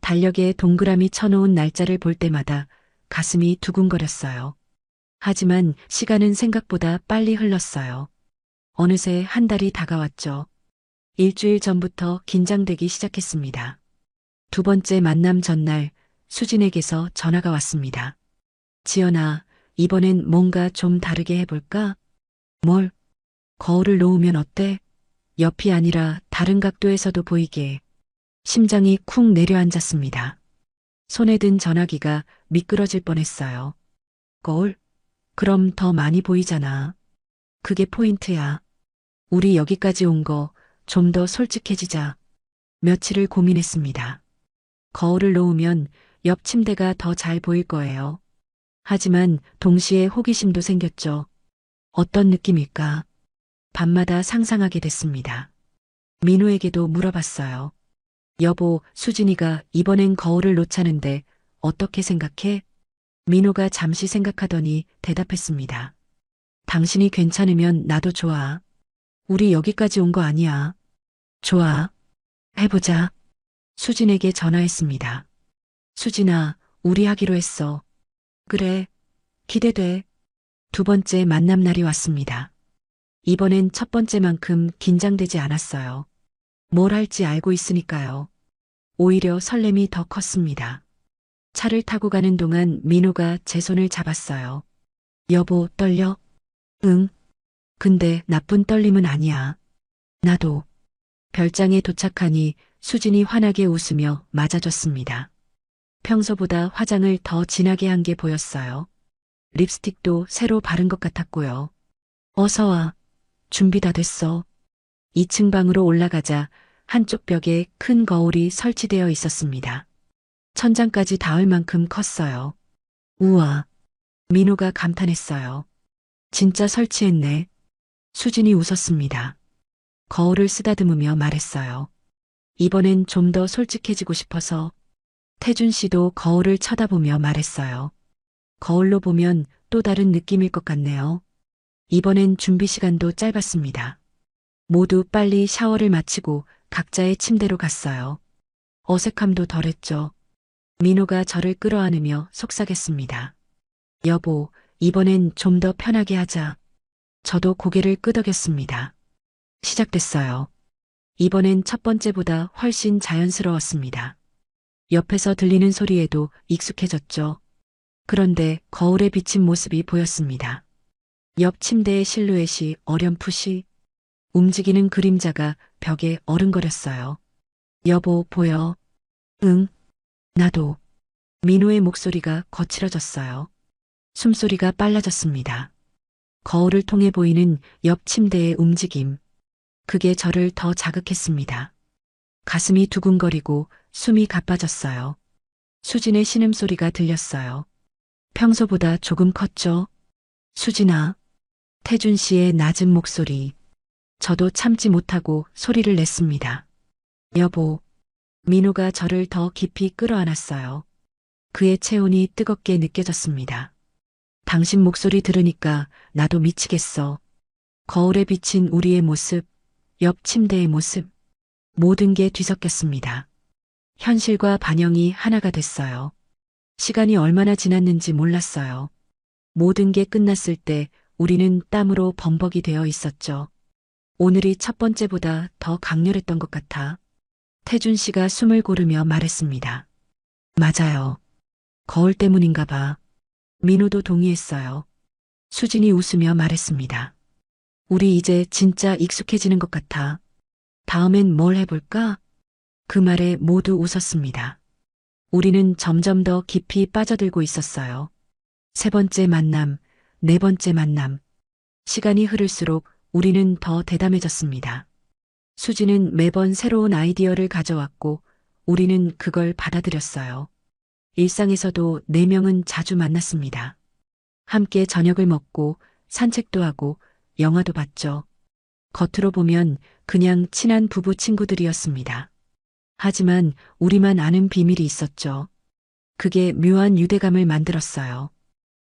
달력에 동그라미 쳐놓은 날짜를 볼 때마다 가슴이 두근거렸어요. 하지만 시간은 생각보다 빨리 흘렀어요. 어느새 한 달이 다가왔죠. 일주일 전부터 긴장되기 시작했습니다. 두 번째 만남 전날 수진에게서 전화가 왔습니다. 지연아, 이번엔 뭔가 좀 다르게 해볼까? 뭘? 거울을 놓으면 어때? 옆이 아니라 다른 각도에서도 보이게. 심장이 쿵 내려앉았습니다. 손에 든 전화기가 미끄러질 뻔했어요. 거울? 그럼 더 많이 보이잖아. 그게 포인트야. 우리 여기까지 온 거 좀 더 솔직해지자. 며칠을 고민했습니다. 거울을 놓으면 옆 침대가 더 잘 보일 거예요. 하지만 동시에 호기심도 생겼죠. 어떤 느낌일까? 밤마다 상상하게 됐습니다. 민호에게도 물어봤어요. 여보, 수진이가 이번엔 거울을 놓자는데 어떻게 생각해? 민호가 잠시 생각하더니 대답했습니다. 당신이 괜찮으면 나도 좋아. 우리 여기까지 온 거 아니야. 좋아. 해보자. 수진에게 전화했습니다. 수진아, 우리 하기로 했어. 그래. 기대돼. 두 번째 만남 날이 왔습니다. 이번엔 첫 번째만큼 긴장되지 않았어요. 뭘 할지 알고 있으니까요. 오히려 설렘이 더 컸습니다. 차를 타고 가는 동안 민호가 제 손을 잡았어요. 여보, 떨려? 응. 근데 나쁜 떨림은 아니야. 나도. 별장에 도착하니 수진이 환하게 웃으며 맞아줬습니다. 평소보다 화장을 더 진하게 한 게 보였어요. 립스틱도 새로 바른 것 같았고요. 어서 와. 준비 다 됐어. 2층 방으로 올라가자 한쪽 벽에 큰 거울이 설치되어 있었습니다. 천장까지 닿을 만큼 컸어요. 우와. 민호가 감탄했어요. 진짜 설치했네. 수진이 웃었습니다. 거울을 쓰다듬으며 말했어요. 이번엔 좀 더 솔직해지고 싶어서. 태준 씨도 거울을 쳐다보며 말했어요. 거울로 보면 또 다른 느낌일 것 같네요. 이번엔 준비 시간도 짧았습니다. 모두 빨리 샤워를 마치고 각자의 침대로 갔어요. 어색함도 덜했죠. 민호가 저를 끌어안으며 속삭였습니다. 여보, 이번엔 좀 더 편하게 하자. 저도 고개를 끄덕였습니다. 시작됐어요. 이번엔 첫 번째보다 훨씬 자연스러웠습니다. 옆에서 들리는 소리에도 익숙해졌죠. 그런데 거울에 비친 모습이 보였습니다. 옆 침대의 실루엣이 어렴풋이 움직이는 그림자가 벽에 어른거렸어요. 여보, 보여? 응, 나도. 민호의 목소리가 거칠어졌어요. 숨소리가 빨라졌습니다. 거울을 통해 보이는 옆 침대의 움직임. 그게 저를 더 자극했습니다. 가슴이 두근거리고 숨이 가빠졌어요. 수진의 신음소리가 들렸어요. 평소보다 조금 컸죠? 수진아. 태준 씨의 낮은 목소리. 저도 참지 못하고 소리를 냈습니다. 여보. 민호가 저를 더 깊이 끌어안았어요. 그의 체온이 뜨겁게 느껴졌습니다. 당신 목소리 들으니까 나도 미치겠어. 거울에 비친 우리의 모습, 옆 침대의 모습, 모든 게 뒤섞였습니다. 현실과 반영이 하나가 됐어요. 시간이 얼마나 지났는지 몰랐어요. 모든 게 끝났을 때 우리는 땀으로 범벅이 되어 있었죠. 오늘이 첫 번째보다 더 강렬했던 것 같아. 태준 씨가 숨을 고르며 말했습니다. 맞아요. 거울 때문인가 봐. 민호도 동의했어요. 수진이 웃으며 말했습니다. 우리 이제 진짜 익숙해지는 것 같아. 다음엔 뭘 해볼까? 그 말에 모두 웃었습니다. 우리는 점점 더 깊이 빠져들고 있었어요. 세 번째 만남, 네 번째 만남. 시간이 흐를수록 우리는 더 대담해졌습니다. 수지는 매번 새로운 아이디어를 가져왔고 우리는 그걸 받아들였어요. 일상에서도 네 명은 자주 만났습니다. 함께 저녁을 먹고 산책도 하고 영화도 봤죠. 겉으로 보면 그냥 친한 부부 친구들이었습니다. 하지만 우리만 아는 비밀이 있었죠. 그게 묘한 유대감을 만들었어요.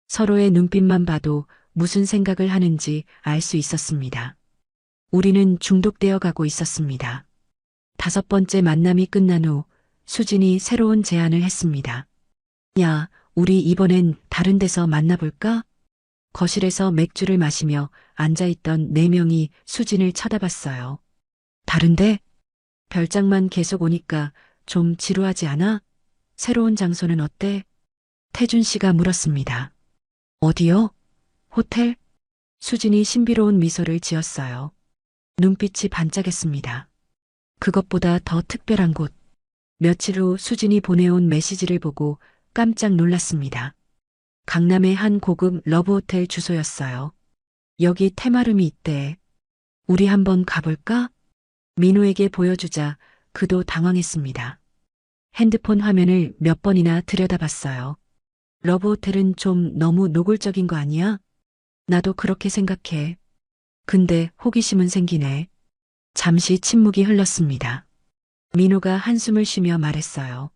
서로의 눈빛만 봐도 무슨 생각을 하는지 알 수 있었습니다. 우리는 중독되어 가고 있었습니다. 다섯 번째 만남이 끝난 후 수진이 새로운 제안을 했습니다. 야, 우리 이번엔 다른 데서 만나볼까? 거실에서 맥주를 마시며 앉아있던 네 명이 수진을 쳐다봤어요. 다른데? 별장만 계속 오니까 좀 지루하지 않아? 새로운 장소는 어때? 태준 씨가 물었습니다. 어디요? 호텔? 수진이 신비로운 미소를 지었어요. 눈빛이 반짝였습니다. 그것보다 더 특별한 곳. 며칠 후 수진이 보내온 메시지를 보고 깜짝 놀랐습니다. 강남의 한 고급 러브호텔 주소였어요. 여기 테마룸이 있대. 우리 한번 가볼까? 민호에게 보여주자 그도 당황했습니다. 핸드폰 화면을 몇 번이나 들여다봤어요. 러브호텔은 좀 너무 노골적인 거 아니야? 나도 그렇게 생각해. 근데 호기심은 생기네. 잠시 침묵이 흘렀습니다. 민호가 한숨을 쉬며 말했어요.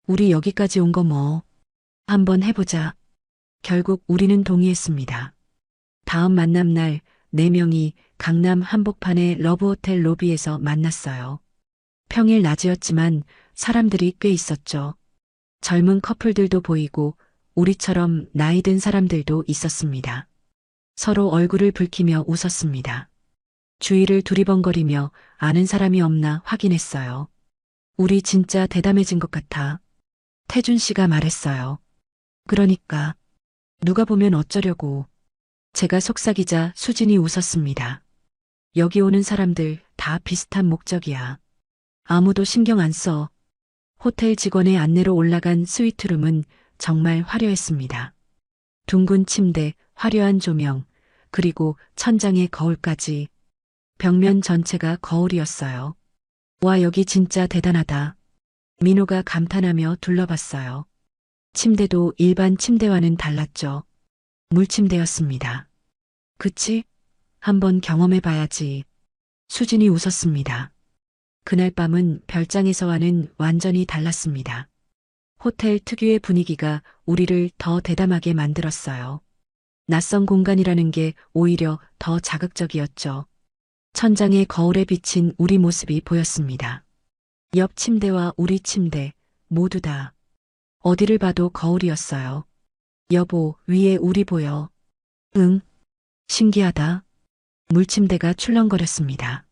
우리 여기까지 온 거 뭐. 한번 해보자. 결국 우리는 동의했습니다. 다음 만남 날 네 명이 강남 한복판의 러브호텔 로비에서 만났어요. 평일 낮이었지만 사람들이 꽤 있었죠. 젊은 커플들도 보이고 우리처럼 나이 든 사람들도 있었습니다. 서로 얼굴을 붉히며 웃었습니다. 주위를 두리번거리며 아는 사람이 없나 확인했어요. 우리 진짜 대담해진 것 같아. 태준 씨가 말했어요. 그러니까 누가 보면 어쩌려고. 제가 속삭이자 수진이 웃었습니다. 여기 오는 사람들 다 비슷한 목적이야. 아무도 신경 안 써. 호텔 직원의 안내로 올라간 스위트룸은 정말 화려했습니다. 둥근 침대, 화려한 조명, 그리고 천장에 거울까지. 벽면 전체가 거울이었어요. 와, 여기 진짜 대단하다. 민호가 감탄하며 둘러봤어요. 침대도 일반 침대와는 달랐죠. 물침대였습니다. 그치? 한번 경험해봐야지. 수진이 웃었습니다. 그날 밤은 별장에서와는 완전히 달랐습니다. 호텔 특유의 분위기가 우리를 더 대담하게 만들었어요. 낯선 공간이라는 게 오히려 더 자극적이었죠. 천장에 거울에 비친 우리 모습이 보였습니다. 옆 침대와 우리 침대 모두 다 어디를 봐도 거울이었어요. 여보, 위에 우리 보여. 응. 신기하다. 물침대가 출렁거렸습니다.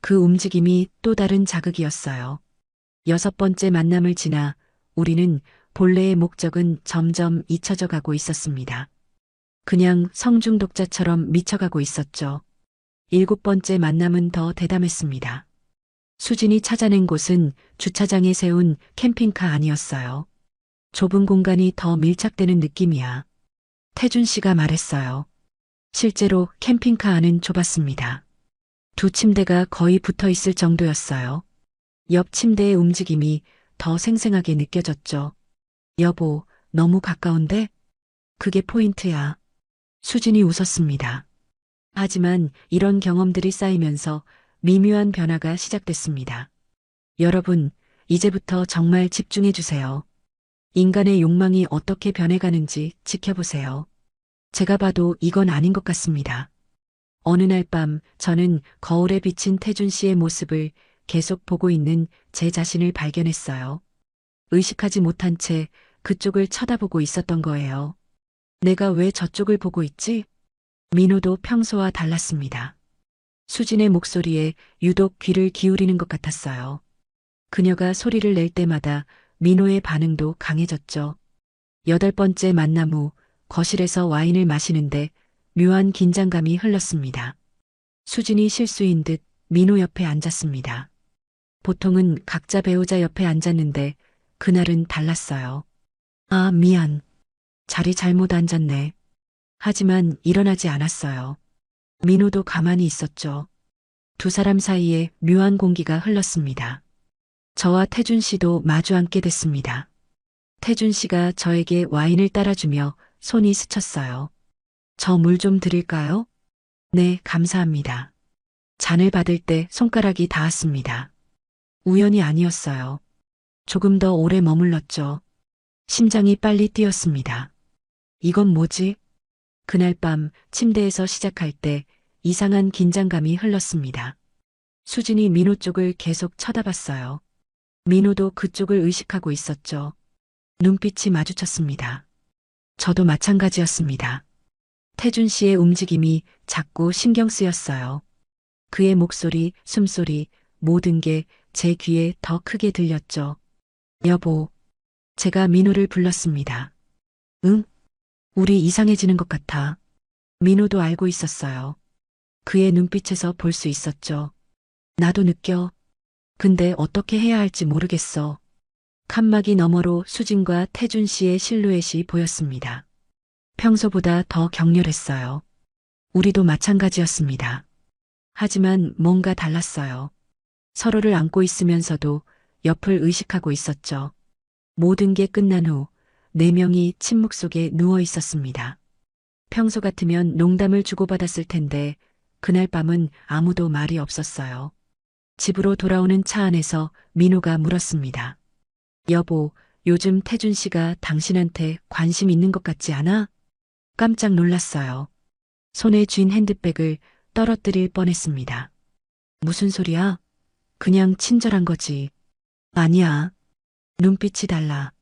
그 움직임이 또 다른 자극이었어요. 여섯 번째 만남을 지나 우리는 본래의 목적은 점점 잊혀져 가고 있었습니다. 그냥 성중독자처럼 미쳐가고 있었죠. 일곱 번째 만남은 더 대담했습니다. 수진이 찾아낸 곳은 주차장에 세운 캠핑카 아니었어요. 좁은 공간이 더 밀착되는 느낌이야. 태준 씨가 말했어요. 실제로 캠핑카 안은 좁았습니다. 두 침대가 거의 붙어 있을 정도였어요. 옆 침대의 움직임이 더 생생하게 느껴졌죠. 여보, 너무 가까운데? 그게 포인트야. 수진이 웃었습니다. 하지만 이런 경험들이 쌓이면서 미묘한 변화가 시작됐습니다. 여러분, 이제부터 정말 집중해 주세요. 인간의 욕망이 어떻게 변해가는지 지켜보세요. 제가 봐도 이건 아닌 것 같습니다. 어느 날 밤 저는 거울에 비친 태준 씨의 모습을 계속 보고 있는 제 자신을 발견했어요. 의식하지 못한 채 그쪽을 쳐다보고 있었던 거예요. 내가 왜 저쪽을 보고 있지? 민호도 평소와 달랐습니다. 수진의 목소리에 유독 귀를 기울이는 것 같았어요. 그녀가 소리를 낼 때마다 민호의 반응도 강해졌죠. 8번째 만남 후 거실에서 와인을 마시는데 묘한 긴장감이 흘렀습니다. 수진이 실수인 듯 민호 옆에 앉았습니다. 보통은 각자 배우자 옆에 앉았는데 그날은 달랐어요. 아, 미안. 자리 잘못 앉았네. 하지만 일어나지 않았어요. 민호도 가만히 있었죠. 두 사람 사이에 묘한 공기가 흘렀습니다. 저와 태준 씨도 마주 앉게 됐습니다. 태준 씨가 저에게 와인을 따라주며 손이 스쳤어요. 저 물 좀 드릴까요? 네, 감사합니다. 잔을 받을 때 손가락이 닿았습니다. 우연이 아니었어요. 조금 더 오래 머물렀죠. 심장이 빨리 뛰었습니다. 이건 뭐지? 그날 밤 침대에서 시작할 때 이상한 긴장감이 흘렀습니다. 수진이 민호 쪽을 계속 쳐다봤어요. 민호도 그쪽을 의식하고 있었죠. 눈빛이 마주쳤습니다. 저도 마찬가지였습니다. 태준 씨의 움직임이 자꾸 신경 쓰였어요. 그의 목소리, 숨소리, 모든 게 제 귀에 더 크게 들렸죠. 여보, 제가 민호를 불렀습니다. 응? 우리 이상해지는 것 같아. 민호도 알고 있었어요. 그의 눈빛에서 볼 수 있었죠. 나도 느껴. 근데 어떻게 해야 할지 모르겠어. 칸막이 너머로 수진과 태준 씨의 실루엣이 보였습니다. 평소보다 더 격렬했어요. 우리도 마찬가지였습니다. 하지만 뭔가 달랐어요. 서로를 안고 있으면서도 옆을 의식하고 있었죠. 모든 게 끝난 후 4명이 침묵 속에 누워 있었습니다. 평소 같으면 농담을 주고받았을 텐데 그날 밤은 아무도 말이 없었어요. 집으로 돌아오는 차 안에서 민호가 물었습니다. 여보, 요즘 태준 씨가 당신한테 관심 있는 것 같지 않아? 깜짝 놀랐어요. 손에 쥔 핸드백을 떨어뜨릴 뻔했습니다. 무슨 소리야? 그냥 친절한 거지. 아니야. 눈빛이 달라.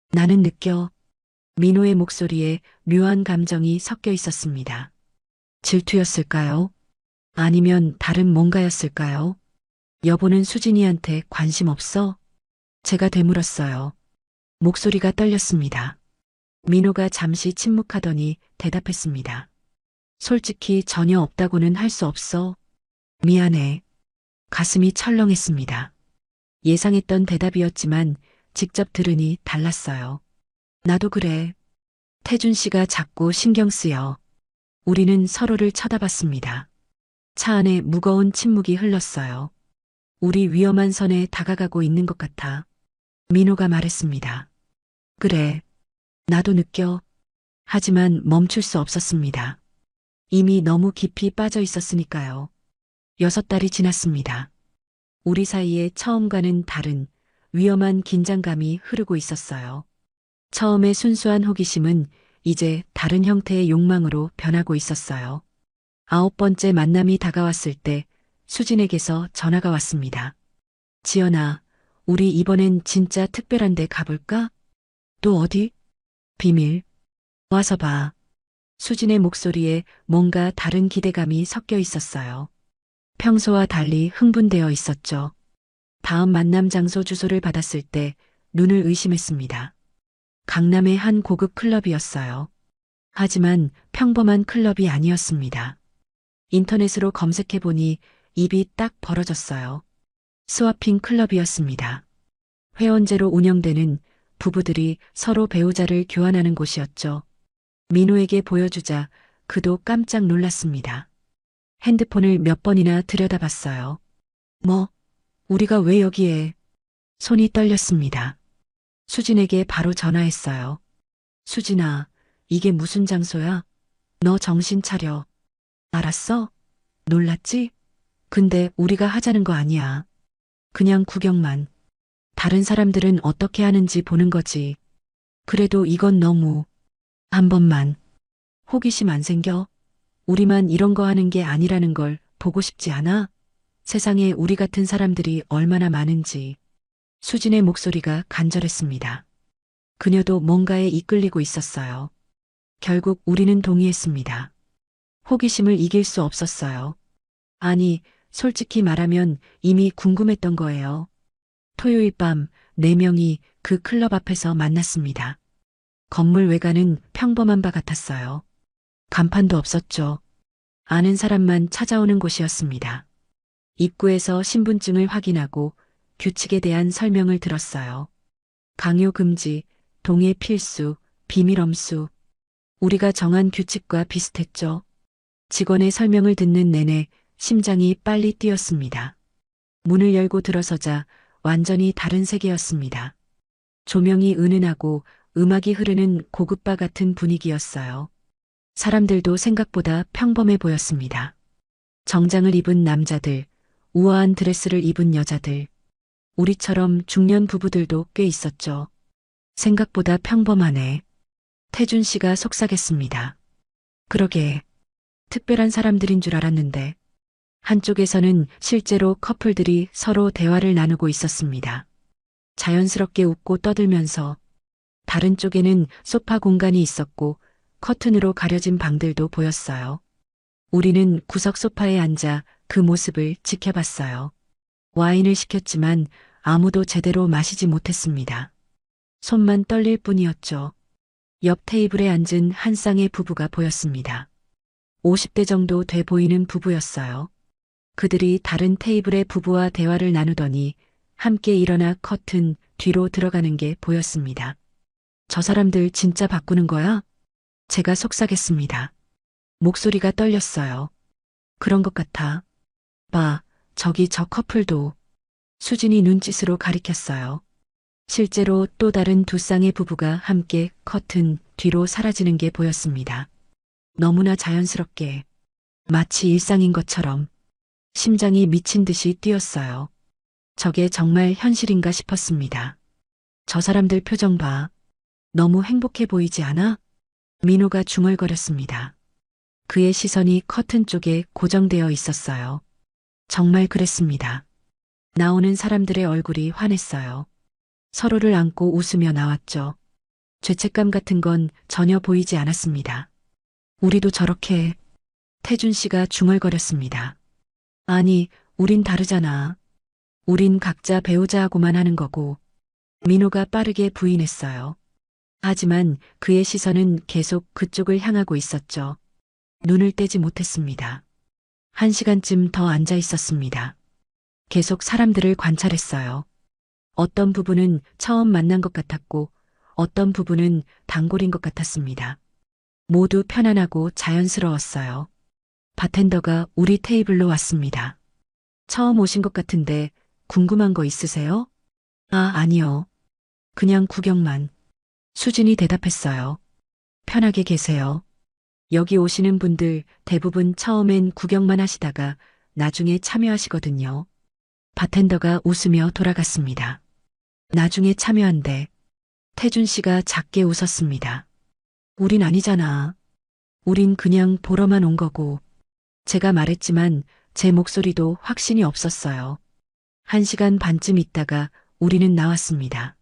나는 느껴. 민호의 목소리에 묘한 감정이 섞여 있었습니다. 질투였을까요? 아니면 다른 뭔가였을까요? 여보는 수진이한테 관심 없어? 제가 되물었어요. 목소리가 떨렸습니다. 민호가 잠시 침묵하더니 대답했습니다. 솔직히 전혀 없다고는 할 수 없어. 미안해. 가슴이 철렁했습니다. 예상했던 대답이었지만 직접 들으니 달랐어요. 나도 그래. 태준 씨가 자꾸 신경 쓰여. 우리는 서로를 쳐다봤습니다. 차 안에 무거운 침묵이 흘렀어요. 우리 위험한 선에 다가가고 있는 것 같아. 민호가 말했습니다. 그래. 나도 느껴. 하지만 멈출 수 없었습니다. 이미 너무 깊이 빠져 있었으니까요. 6달이 지났습니다. 우리 사이에 처음과는 다른 위험한 긴장감이 흐르고 있었어요. 처음의 순수한 호기심은 이제 다른 형태의 욕망으로 변하고 있었어요. 9번째 만남이 다가왔을 때 수진에게서 전화가 왔습니다. 지연아, 우리 이번엔 진짜 특별한 데 가볼까? 또 어디? 비밀. 와서 봐. 수진의 목소리에 뭔가 다른 기대감이 섞여 있었어요. 평소와 달리 흥분되어 있었죠. 다음 만남 장소 주소를 받았을 때 눈을 의심했습니다. 강남의 한 고급 클럽이었어요. 하지만 평범한 클럽이 아니었습니다. 인터넷으로 검색해보니 입이 딱 벌어졌어요. 스와핑 클럽이었습니다. 회원제로 운영되는 부부들이 서로 배우자를 교환하는 곳이었죠. 민호에게 보여주자 그도 깜짝 놀랐습니다. 핸드폰을 몇 번이나 들여다봤어요. 뭐, 우리가 왜 여기에? 손이 떨렸습니다. 수진에게 바로 전화했어요. 수진아, 이게 무슨 장소야? 너 정신 차려. 알았어? 놀랐지? 근데 우리가 하자는 거 아니야. 그냥 구경만. 다른 사람들은 어떻게 하는지 보는 거지. 그래도 이건 너무. 한 번만. 호기심 안 생겨? 우리만 이런 거 하는 게 아니라는 걸 보고 싶지 않아? 세상에 우리 같은 사람들이 얼마나 많은지. 수진의 목소리가 간절했습니다. 그녀도 뭔가에 이끌리고 있었어요. 결국 우리는 동의했습니다. 호기심을 이길 수 없었어요. 아니, 솔직히 말하면 이미 궁금했던 거예요. 토요일 밤 4명이 그 클럽 앞에서 만났습니다. 건물 외관은 평범한 바 같았어요. 간판도 없었죠. 아는 사람만 찾아오는 곳이었습니다. 입구에서 신분증을 확인하고 규칙에 대한 설명을 들었어요. 강요 금지, 동의 필수, 비밀 엄수. 우리가 정한 규칙과 비슷했죠. 직원의 설명을 듣는 내내 심장이 빨리 뛰었습니다. 문을 열고 들어서자 완전히 다른 세계였습니다. 조명이 은은하고 음악이 흐르는 고급바 같은 분위기였어요. 사람들도 생각보다 평범해 보였습니다. 정장을 입은 남자들, 우아한 드레스를 입은 여자들, 우리처럼 중년 부부들도 꽤 있었죠. 생각보다 평범하네. 태준 씨가 속삭였습니다. 그러게, 특별한 사람들인 줄 알았는데, 한쪽에서는 실제로 커플들이 서로 대화를 나누고 있었습니다. 자연스럽게 웃고 떠들면서, 다른 쪽에는 소파 공간이 있었고 커튼으로 가려진 방들도 보였어요. 우리는 구석 소파에 앉아 그 모습을 지켜봤어요. 와인을 시켰지만 아무도 제대로 마시지 못했습니다. 손만 떨릴 뿐이었죠. 옆 테이블에 앉은 한 쌍의 부부가 보였습니다. 50대 정도 돼 보이는 부부였어요. 그들이 다른 테이블의 부부와 대화를 나누더니 함께 일어나 커튼 뒤로 들어가는 게 보였습니다. 저 사람들 진짜 바꾸는 거야? 제가 속삭였습니다. 목소리가 떨렸어요. 그런 것 같아. 봐, 저기 저 커플도. 수진이 눈짓으로 가리켰어요. 실제로 또 다른 두 쌍의 부부가 함께 커튼 뒤로 사라지는 게 보였습니다. 너무나 자연스럽게, 마치 일상인 것처럼 심장이 미친 듯이 뛰었어요. 저게 정말 현실인가 싶었습니다. 저 사람들 표정 봐. 너무 행복해 보이지 않아? 민호가 중얼거렸습니다. 그의 시선이 커튼 쪽에 고정되어 있었어요. 정말 그랬습니다. 나오는 사람들의 얼굴이 환했어요. 서로를 안고 웃으며 나왔죠. 죄책감 같은 건 전혀 보이지 않았습니다. 우리도 저렇게. 태준 씨가 중얼거렸습니다. 아니, 우린 다르잖아. 우린 각자 배우자하고만 하는 거고. 민호가 빠르게 부인했어요. 하지만 그의 시선은 계속 그쪽을 향하고 있었죠. 눈을 떼지 못했습니다. 1시간쯤 더 앉아 있었습니다. 계속 사람들을 관찰했어요. 어떤 부분은 처음 만난 것 같았고 어떤 부분은 단골인 것 같았습니다. 모두 편안하고 자연스러웠어요. 바텐더가 우리 테이블로 왔습니다. 처음 오신 것 같은데 궁금한 거 있으세요? 아, 아니요. 그냥 구경만. 수진이 대답했어요. 편하게 계세요. 여기 오시는 분들 대부분 처음엔 구경만 하시다가 나중에 참여하시거든요. 바텐더가 웃으며 돌아갔습니다. 나중에 참여한대. 태준 씨가 작게 웃었습니다. 우린 아니잖아. 우린 그냥 보러만 온 거고. 제가 말했지만 제 목소리도 확신이 없었어요. 1시간 반쯤 있다가 우리는 나왔습니다.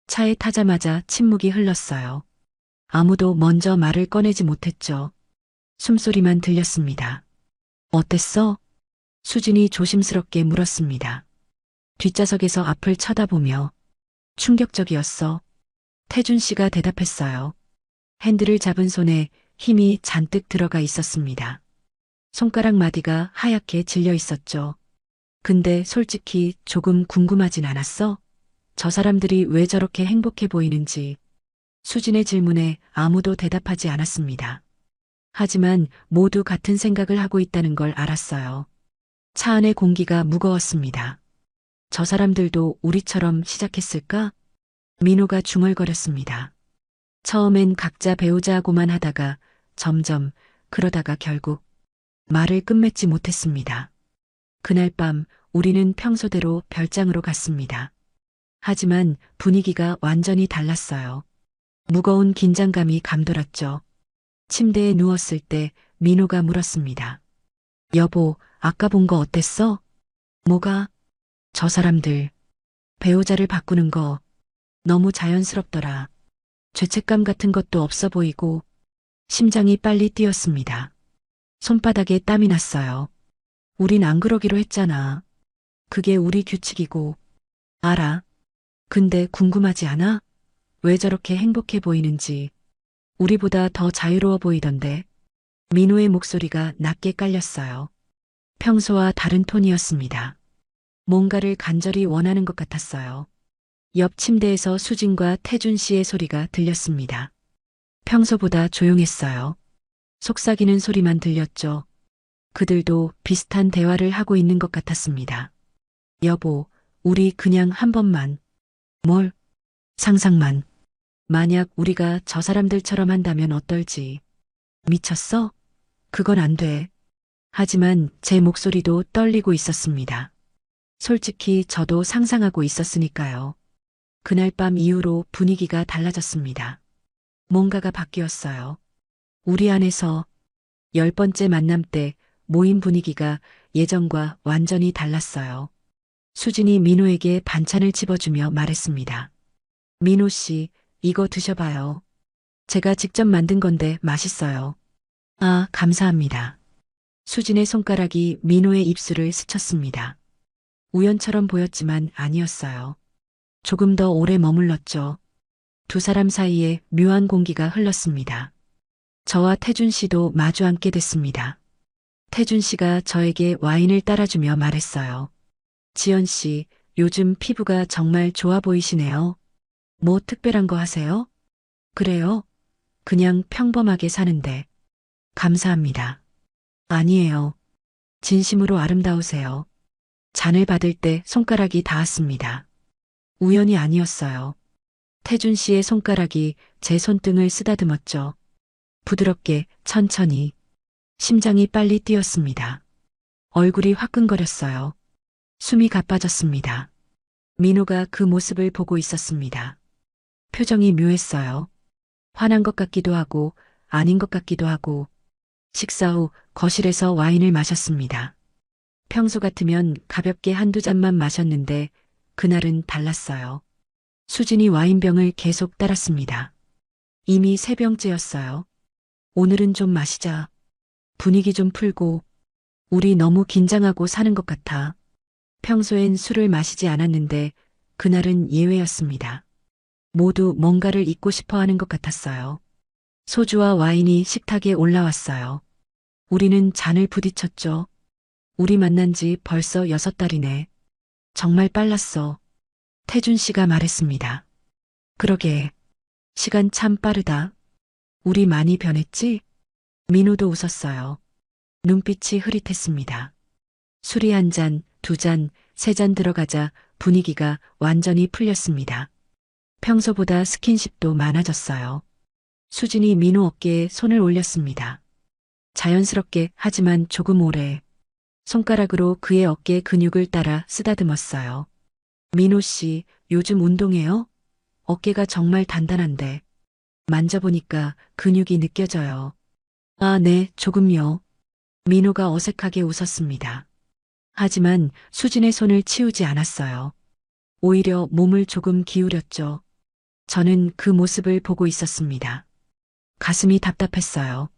차에 타자마자 침묵이 흘렀어요. 아무도 먼저 말을 꺼내지 못했죠. 숨소리만 들렸습니다. 어땠어? 수진이 조심스럽게 물었습니다. 뒷좌석에서 앞을 쳐다보며 충격적이었어. 태준 씨가 대답했어요. 핸들을 잡은 손에 힘이 잔뜩 들어가 있었습니다. 손가락 마디가 하얗게 질려 있었죠. 근데 솔직히 조금 궁금하진 않았어? 저 사람들이 왜 저렇게 행복해 보이는지. 수진의 질문에 아무도 대답하지 않았습니다. 하지만 모두 같은 생각을 하고 있다는 걸 알았어요. 차 안의 공기가 무거웠습니다. 저 사람들도 우리처럼 시작했을까? 민호가 중얼거렸습니다. 처음엔 각자 배우자하고만 하다가 점점 그러다가 결국 말을 끝맺지 못했습니다. 그날 밤 우리는 평소대로 별장으로 갔습니다. 하지만 분위기가 완전히 달랐어요. 무거운 긴장감이 감돌았죠. 침대에 누웠을 때 민호가 물었습니다. 여보, 아까 본 거 어땠어? 뭐가? 저 사람들, 배우자를 바꾸는 거 너무 자연스럽더라. 죄책감 같은 것도 없어 보이고 심장이 빨리 뛰었습니다. 손바닥에 땀이 났어요. 우린 안 그러기로 했잖아. 그게 우리 규칙이고. 알아. 근데 궁금하지 않아? 왜 저렇게 행복해 보이는지. 우리보다 더 자유로워 보이던데. 민호의 목소리가 낮게 깔렸어요. 평소와 다른 톤이었습니다. 뭔가를 간절히 원하는 것 같았어요. 옆 침대에서 수진과 태준 씨의 소리가 들렸습니다. 평소보다 조용했어요. 속삭이는 소리만 들렸죠. 그들도 비슷한 대화를 하고 있는 것 같았습니다. 여보, 우리 그냥 한 번만. 뭘? 상상만. 만약 우리가 저 사람들처럼 한다면 어떨지. 미쳤어? 그건 안 돼. 하지만 제 목소리도 떨리고 있었습니다. 솔직히 저도 상상하고 있었으니까요. 그날 밤 이후로 분위기가 달라졌습니다. 뭔가가 바뀌었어요. 우리 안에서 10번째 만남 때 모임 분위기가 예전과 완전히 달랐어요. 수진이 민호에게 반찬을 집어주며 말했습니다. 민호 씨, 이거 드셔봐요. 제가 직접 만든 건데 맛있어요. 아, 감사합니다. 수진의 손가락이 민호의 입술을 스쳤습니다. 우연처럼 보였지만 아니었어요. 조금 더 오래 머물렀죠. 두 사람 사이에 묘한 공기가 흘렀습니다. 저와 태준 씨도 마주 앉게 됐습니다. 태준 씨가 저에게 와인을 따라주며 말했어요. 지연 씨, 요즘 피부가 정말 좋아 보이시네요. 뭐 특별한 거 하세요? 그래요? 그냥 평범하게 사는데. 감사합니다. 아니에요. 진심으로 아름다우세요. 잔을 받을 때 손가락이 닿았습니다. 우연이 아니었어요. 태준 씨의 손가락이 제 손등을 쓰다듬었죠. 부드럽게, 천천히. 심장이 빨리 뛰었습니다. 얼굴이 화끈거렸어요. 숨이 가빠졌습니다. 민호가 그 모습을 보고 있었습니다. 표정이 묘했어요. 화난 것 같기도 하고, 아닌 것 같기도 하고. 식사 후 거실에서 와인을 마셨습니다. 평소 같으면 가볍게 한두 잔만 마셨는데, 그날은 달랐어요. 수진이 와인병을 계속 따랐습니다. 이미 3병째였어요. 오늘은 좀 마시자. 분위기 좀 풀고. 우리 너무 긴장하고 사는 것 같아. 평소엔 술을 마시지 않았는데 그날은 예외였습니다. 모두 뭔가를 잊고 싶어 하는 것 같았어요. 소주와 와인이 식탁에 올라왔어요. 우리는 잔을 부딪혔죠. 우리 만난 지 벌써 6달이네. 정말 빨랐어. 태준 씨가 말했습니다. 그러게. 시간 참 빠르다. 우리 많이 변했지? 민호도 웃었어요. 눈빛이 흐릿했습니다. 술이 한 잔, 2잔, 3잔 들어가자 분위기가 완전히 풀렸습니다. 평소보다 스킨십도 많아졌어요. 수진이 민호 어깨에 손을 올렸습니다. 자연스럽게 하지만 조금 오래. 손가락으로 그의 어깨 근육을 따라 쓰다듬었어요. 민호 씨, 요즘 운동해요? 어깨가 정말 단단한데. 만져보니까 근육이 느껴져요. 아, 네, 조금요. 민호가 어색하게 웃었습니다. 하지만 수진의 손을 치우지 않았어요. 오히려 몸을 조금 기울였죠. 저는 그 모습을 보고 있었습니다. 가슴이 답답했어요.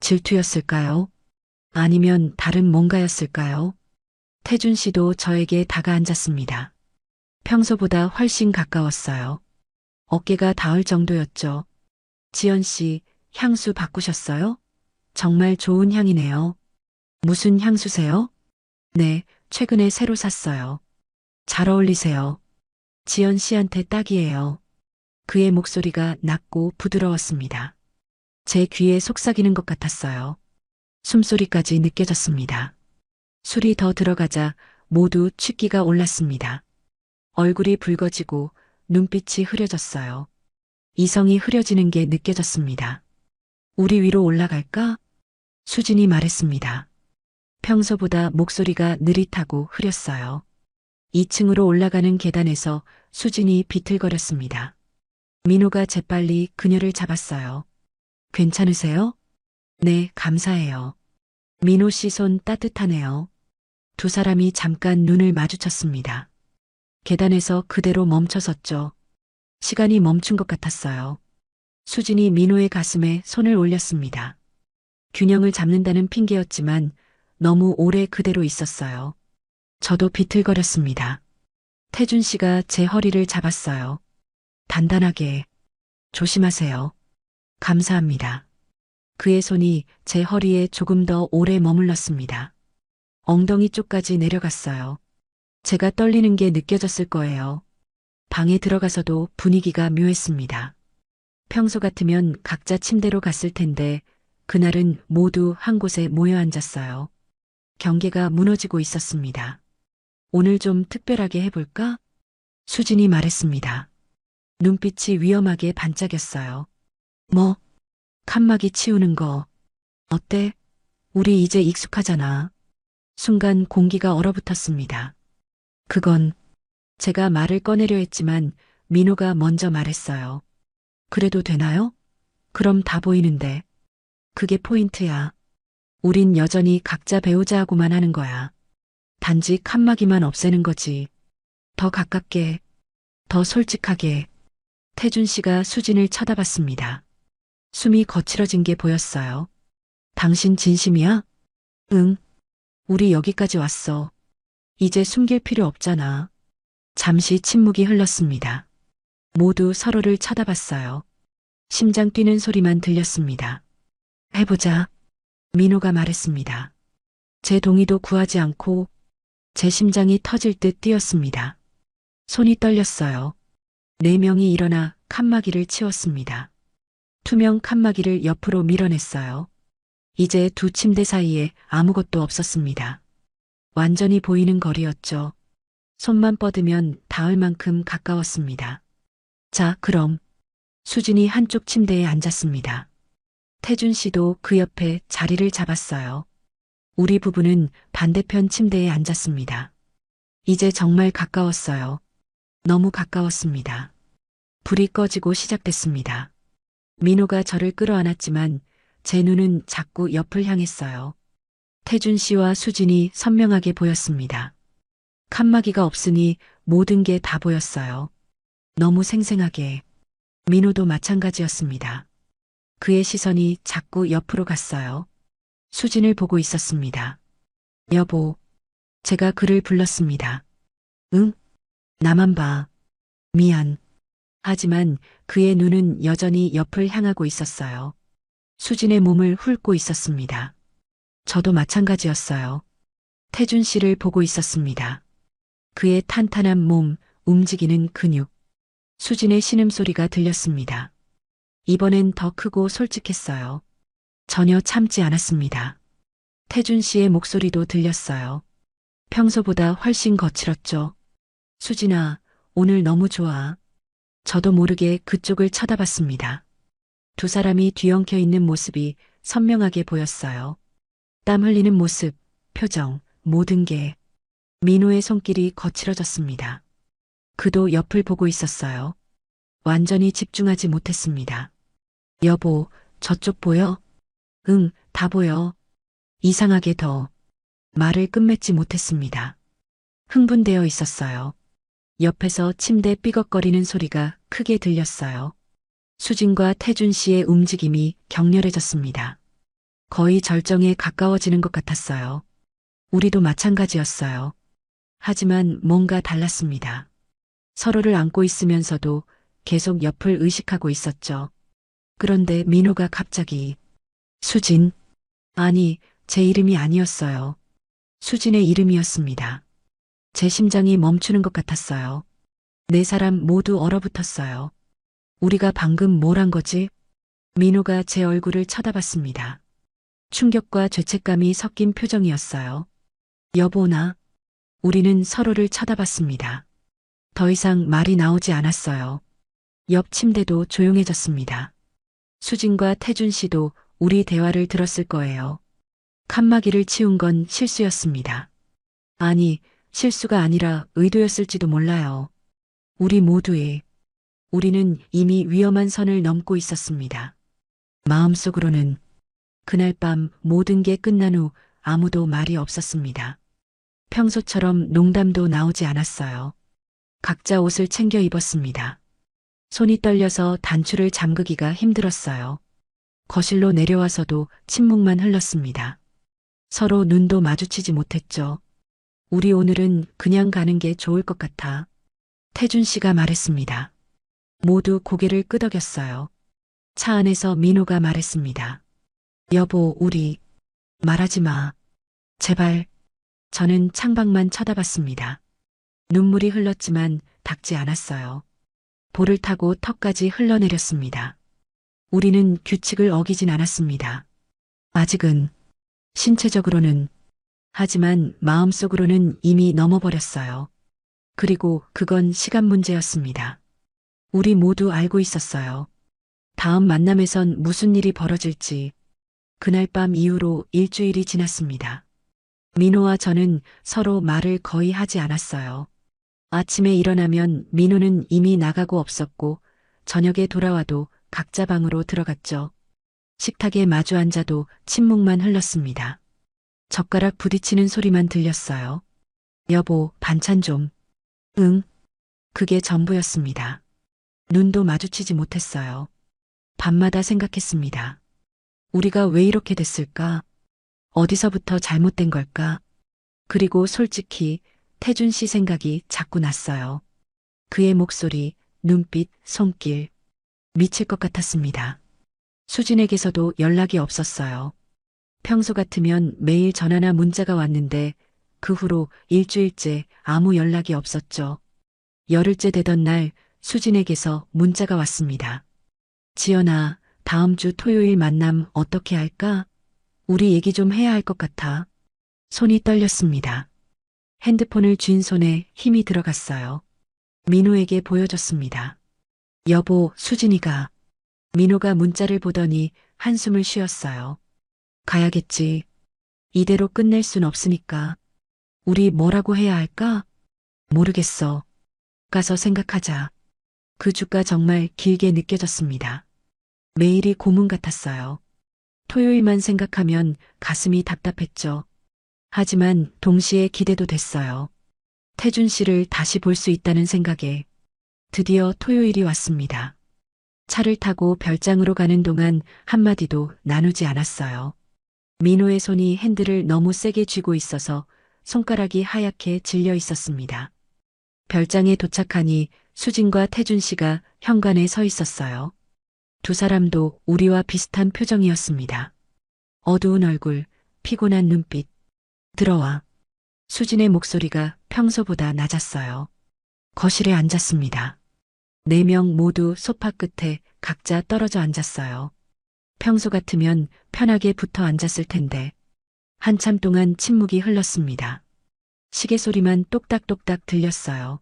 질투였을까요? 아니면 다른 뭔가였을까요? 태준 씨도 저에게 다가앉았습니다. 평소보다 훨씬 가까웠어요. 어깨가 닿을 정도였죠. 지연 씨, 향수 바꾸셨어요? 정말 좋은 향이네요. 무슨 향수세요? 네, 최근에 새로 샀어요. 잘 어울리세요. 지연 씨한테 딱이에요. 그의 목소리가 낮고 부드러웠습니다. 제 귀에 속삭이는 것 같았어요. 숨소리까지 느껴졌습니다. 술이 더 들어가자 모두 취기가 올랐습니다. 얼굴이 붉어지고 눈빛이 흐려졌어요. 이성이 흐려지는 게 느껴졌습니다. 우리 위로 올라갈까? 수진이 말했습니다. 평소보다 목소리가 느릿하고 흐렸어요. 2층으로 올라가는 계단에서 수진이 비틀거렸습니다. 민호가 재빨리 그녀를 잡았어요. 괜찮으세요? 네, 감사해요. 민호 씨 손 따뜻하네요. 두 사람이 잠깐 눈을 마주쳤습니다. 계단에서 그대로 멈춰섰죠. 시간이 멈춘 것 같았어요. 수진이 민호의 가슴에 손을 올렸습니다. 균형을 잡는다는 핑계였지만 너무 오래 그대로 있었어요. 저도 비틀거렸습니다. 태준 씨가 제 허리를 잡았어요. 단단하게. 조심하세요. 감사합니다. 그의 손이 제 허리에 조금 더 오래 머물렀습니다. 엉덩이 쪽까지 내려갔어요. 제가 떨리는 게 느껴졌을 거예요. 방에 들어가서도 분위기가 묘했습니다. 평소 같으면 각자 침대로 갔을 텐데 그날은 모두 한 곳에 모여 앉았어요. 경계가 무너지고 있었습니다. 오늘 좀 특별하게 해볼까? 수진이 말했습니다. 눈빛이 위험하게 반짝였어요. 뭐? 칸막이 치우는 거. 어때? 우리 이제 익숙하잖아. 순간 공기가 얼어붙었습니다. 그건 제가 말을 꺼내려 했지만 민호가 먼저 말했어요. 그래도 되나요? 그럼 다 보이는데. 그게 포인트야. 우린 여전히 각자 배우자하고만 하는 거야. 단지 칸막이만 없애는 거지. 더 가깝게, 더 솔직하게. 태준 씨가 수진을 쳐다봤습니다. 숨이 거칠어진 게 보였어요. 당신 진심이야? 응. 우리 여기까지 왔어. 이제 숨길 필요 없잖아. 잠시 침묵이 흘렀습니다. 모두 서로를 쳐다봤어요. 심장 뛰는 소리만 들렸습니다. 해보자. 민호가 말했습니다. 제 동의도 구하지 않고 제 심장이 터질 듯 뛰었습니다. 손이 떨렸어요. 4명이 일어나 칸막이를 치웠습니다. 투명 칸막이를 옆으로 밀어냈어요. 이제 두 침대 사이에 아무것도 없었습니다. 완전히 보이는 거리였죠. 손만 뻗으면 닿을 만큼 가까웠습니다. 자, 그럼. 수진이 한쪽 침대에 앉았습니다. 태준 씨도 그 옆에 자리를 잡았어요. 우리 부부는 반대편 침대에 앉았습니다. 이제 정말 가까웠어요. 너무 가까웠습니다. 불이 꺼지고 시작됐습니다. 민호가 저를 끌어안았지만 제 눈은 자꾸 옆을 향했어요. 태준 씨와 수진이 선명하게 보였습니다. 칸막이가 없으니 모든 게 다 보였어요. 너무 생생하게. 민호도 마찬가지였습니다. 그의 시선이 자꾸 옆으로 갔어요. 수진을 보고 있었습니다. 여보, 제가 그를 불렀습니다. 응? 나만 봐. 미안. 하지만 그의 눈은 여전히 옆을 향하고 있었어요. 수진의 몸을 훑고 있었습니다. 저도 마찬가지였어요. 태준 씨를 보고 있었습니다. 그의 탄탄한 몸, 움직이는 근육. 수진의 신음소리가 들렸습니다. 이번엔 더 크고 솔직했어요. 전혀 참지 않았습니다. 태준 씨의 목소리도 들렸어요. 평소보다 훨씬 거칠었죠. 수진아, 오늘 너무 좋아. 저도 모르게 그쪽을 쳐다봤습니다. 두 사람이 뒤엉켜 있는 모습이 선명하게 보였어요. 땀 흘리는 모습, 표정, 모든 게. 민호의 손길이 거칠어졌습니다. 그도 옆을 보고 있었어요. 완전히 집중하지 못했습니다. 여보, 저쪽 보여? 응, 다 보여. 이상하게 더. 말을 끝맺지 못했습니다. 흥분되어 있었어요. 옆에서 침대 삐걱거리는 소리가 크게 들렸어요. 수진과 태준 씨의 움직임이 격렬해졌습니다. 거의 절정에 가까워지는 것 같았어요. 우리도 마찬가지였어요. 하지만 뭔가 달랐습니다. 서로를 안고 있으면서도 계속 옆을 의식하고 있었죠. 그런데 민호가 갑자기 수진. 아니, 제 이름이 아니었어요. 수진의 이름이었습니다. 제 심장이 멈추는 것 같았어요. 네 사람 모두 얼어붙었어요. 우리가 방금 뭘 한 거지? 민호가 제 얼굴을 쳐다봤습니다. 충격과 죄책감이 섞인 표정이었어요. 여보나. 우리는 서로를 쳐다봤습니다. 더 이상 말이 나오지 않았어요. 옆 침대도 조용해졌습니다. 수진과 태준 씨도 우리 대화를 들었을 거예요. 칸막이를 치운 건 실수였습니다. 아니, 실수가 아니라 의도였을지도 몰라요. 우리는 이미 위험한 선을 넘고 있었습니다. 마음속으로는 그날 밤 모든 게 끝난 후 아무도 말이 없었습니다. 평소처럼 농담도 나오지 않았어요. 각자 옷을 챙겨 입었습니다. 손이 떨려서 단추를 잠그기가 힘들었어요. 거실로 내려와서도 침묵만 흘렀습니다. 서로 눈도 마주치지 못했죠. 우리 오늘은 그냥 가는 게 좋을 것 같아. 태준 씨가 말했습니다. 모두 고개를 끄덕였어요. 차 안에서 민호가 말했습니다. 여보, 우리 말하지 마. 제발. 저는 창밖만 쳐다봤습니다. 눈물이 흘렀지만 닦지 않았어요. 볼을 타고 턱까지 흘러내렸습니다. 우리는 규칙을 어기진 않았습니다. 아직은, 신체적으로는, 하지만 마음속으로는 이미 넘어버렸어요. 그리고 그건 시간 문제였습니다. 우리 모두 알고 있었어요. 다음 만남에선 무슨 일이 벌어질지. 그날 밤 이후로 일주일이 지났습니다. 민호와 저는 서로 말을 거의 하지 않았어요. 아침에 일어나면 민호는 이미 나가고 없었고 저녁에 돌아와도 각자 방으로 들어갔죠. 식탁에 마주 앉아도 침묵만 흘렀습니다. 젓가락 부딪히는 소리만 들렸어요. 여보, 반찬 좀. 응. 그게 전부였습니다. 눈도 마주치지 못했어요. 밤마다 생각했습니다. 우리가 왜 이렇게 됐을까? 어디서부터 잘못된 걸까? 그리고 솔직히 태준 씨 생각이 자꾸 났어요. 그의 목소리, 눈빛, 손길. 미칠 것 같았습니다. 수진에게서도 연락이 없었어요. 평소 같으면 매일 전화나 문자가 왔는데 그 후로 일주일째 아무 연락이 없었죠. 열흘째 되던 날 수진에게서 문자가 왔습니다. 지연아, 다음 주 토요일 만남 어떻게 할까? 우리 얘기 좀 해야 할 것 같아. 손이 떨렸습니다. 핸드폰을 쥔 손에 힘이 들어갔어요. 민호에게 보여줬습니다. 여보, 수진이가. 민호가 문자를 보더니 한숨을 쉬었어요. 가야겠지. 이대로 끝낼 순 없으니까. 우리 뭐라고 해야 할까? 모르겠어. 가서 생각하자. 그 주가 정말 길게 느껴졌습니다. 매일이 고문 같았어요. 토요일만 생각하면 가슴이 답답했죠. 하지만 동시에 기대도 됐어요. 태준 씨를 다시 볼 수 있다는 생각에 드디어 토요일이 왔습니다. 차를 타고 별장으로 가는 동안 한마디도 나누지 않았어요. 민호의 손이 핸들을 너무 세게 쥐고 있어서 손가락이 하얗게 질려 있었습니다. 별장에 도착하니 수진과 태준 씨가 현관에 서 있었어요. 두 사람도 우리와 비슷한 표정이었습니다. 어두운 얼굴, 피곤한 눈빛. 들어와. 수진의 목소리가 평소보다 낮았어요. 거실에 앉았습니다. 4명 모두 소파 끝에 각자 떨어져 앉았어요. 평소 같으면 편하게 붙어 앉았을 텐데 한참 동안 침묵이 흘렀습니다. 시계 소리만 똑딱똑딱 들렸어요.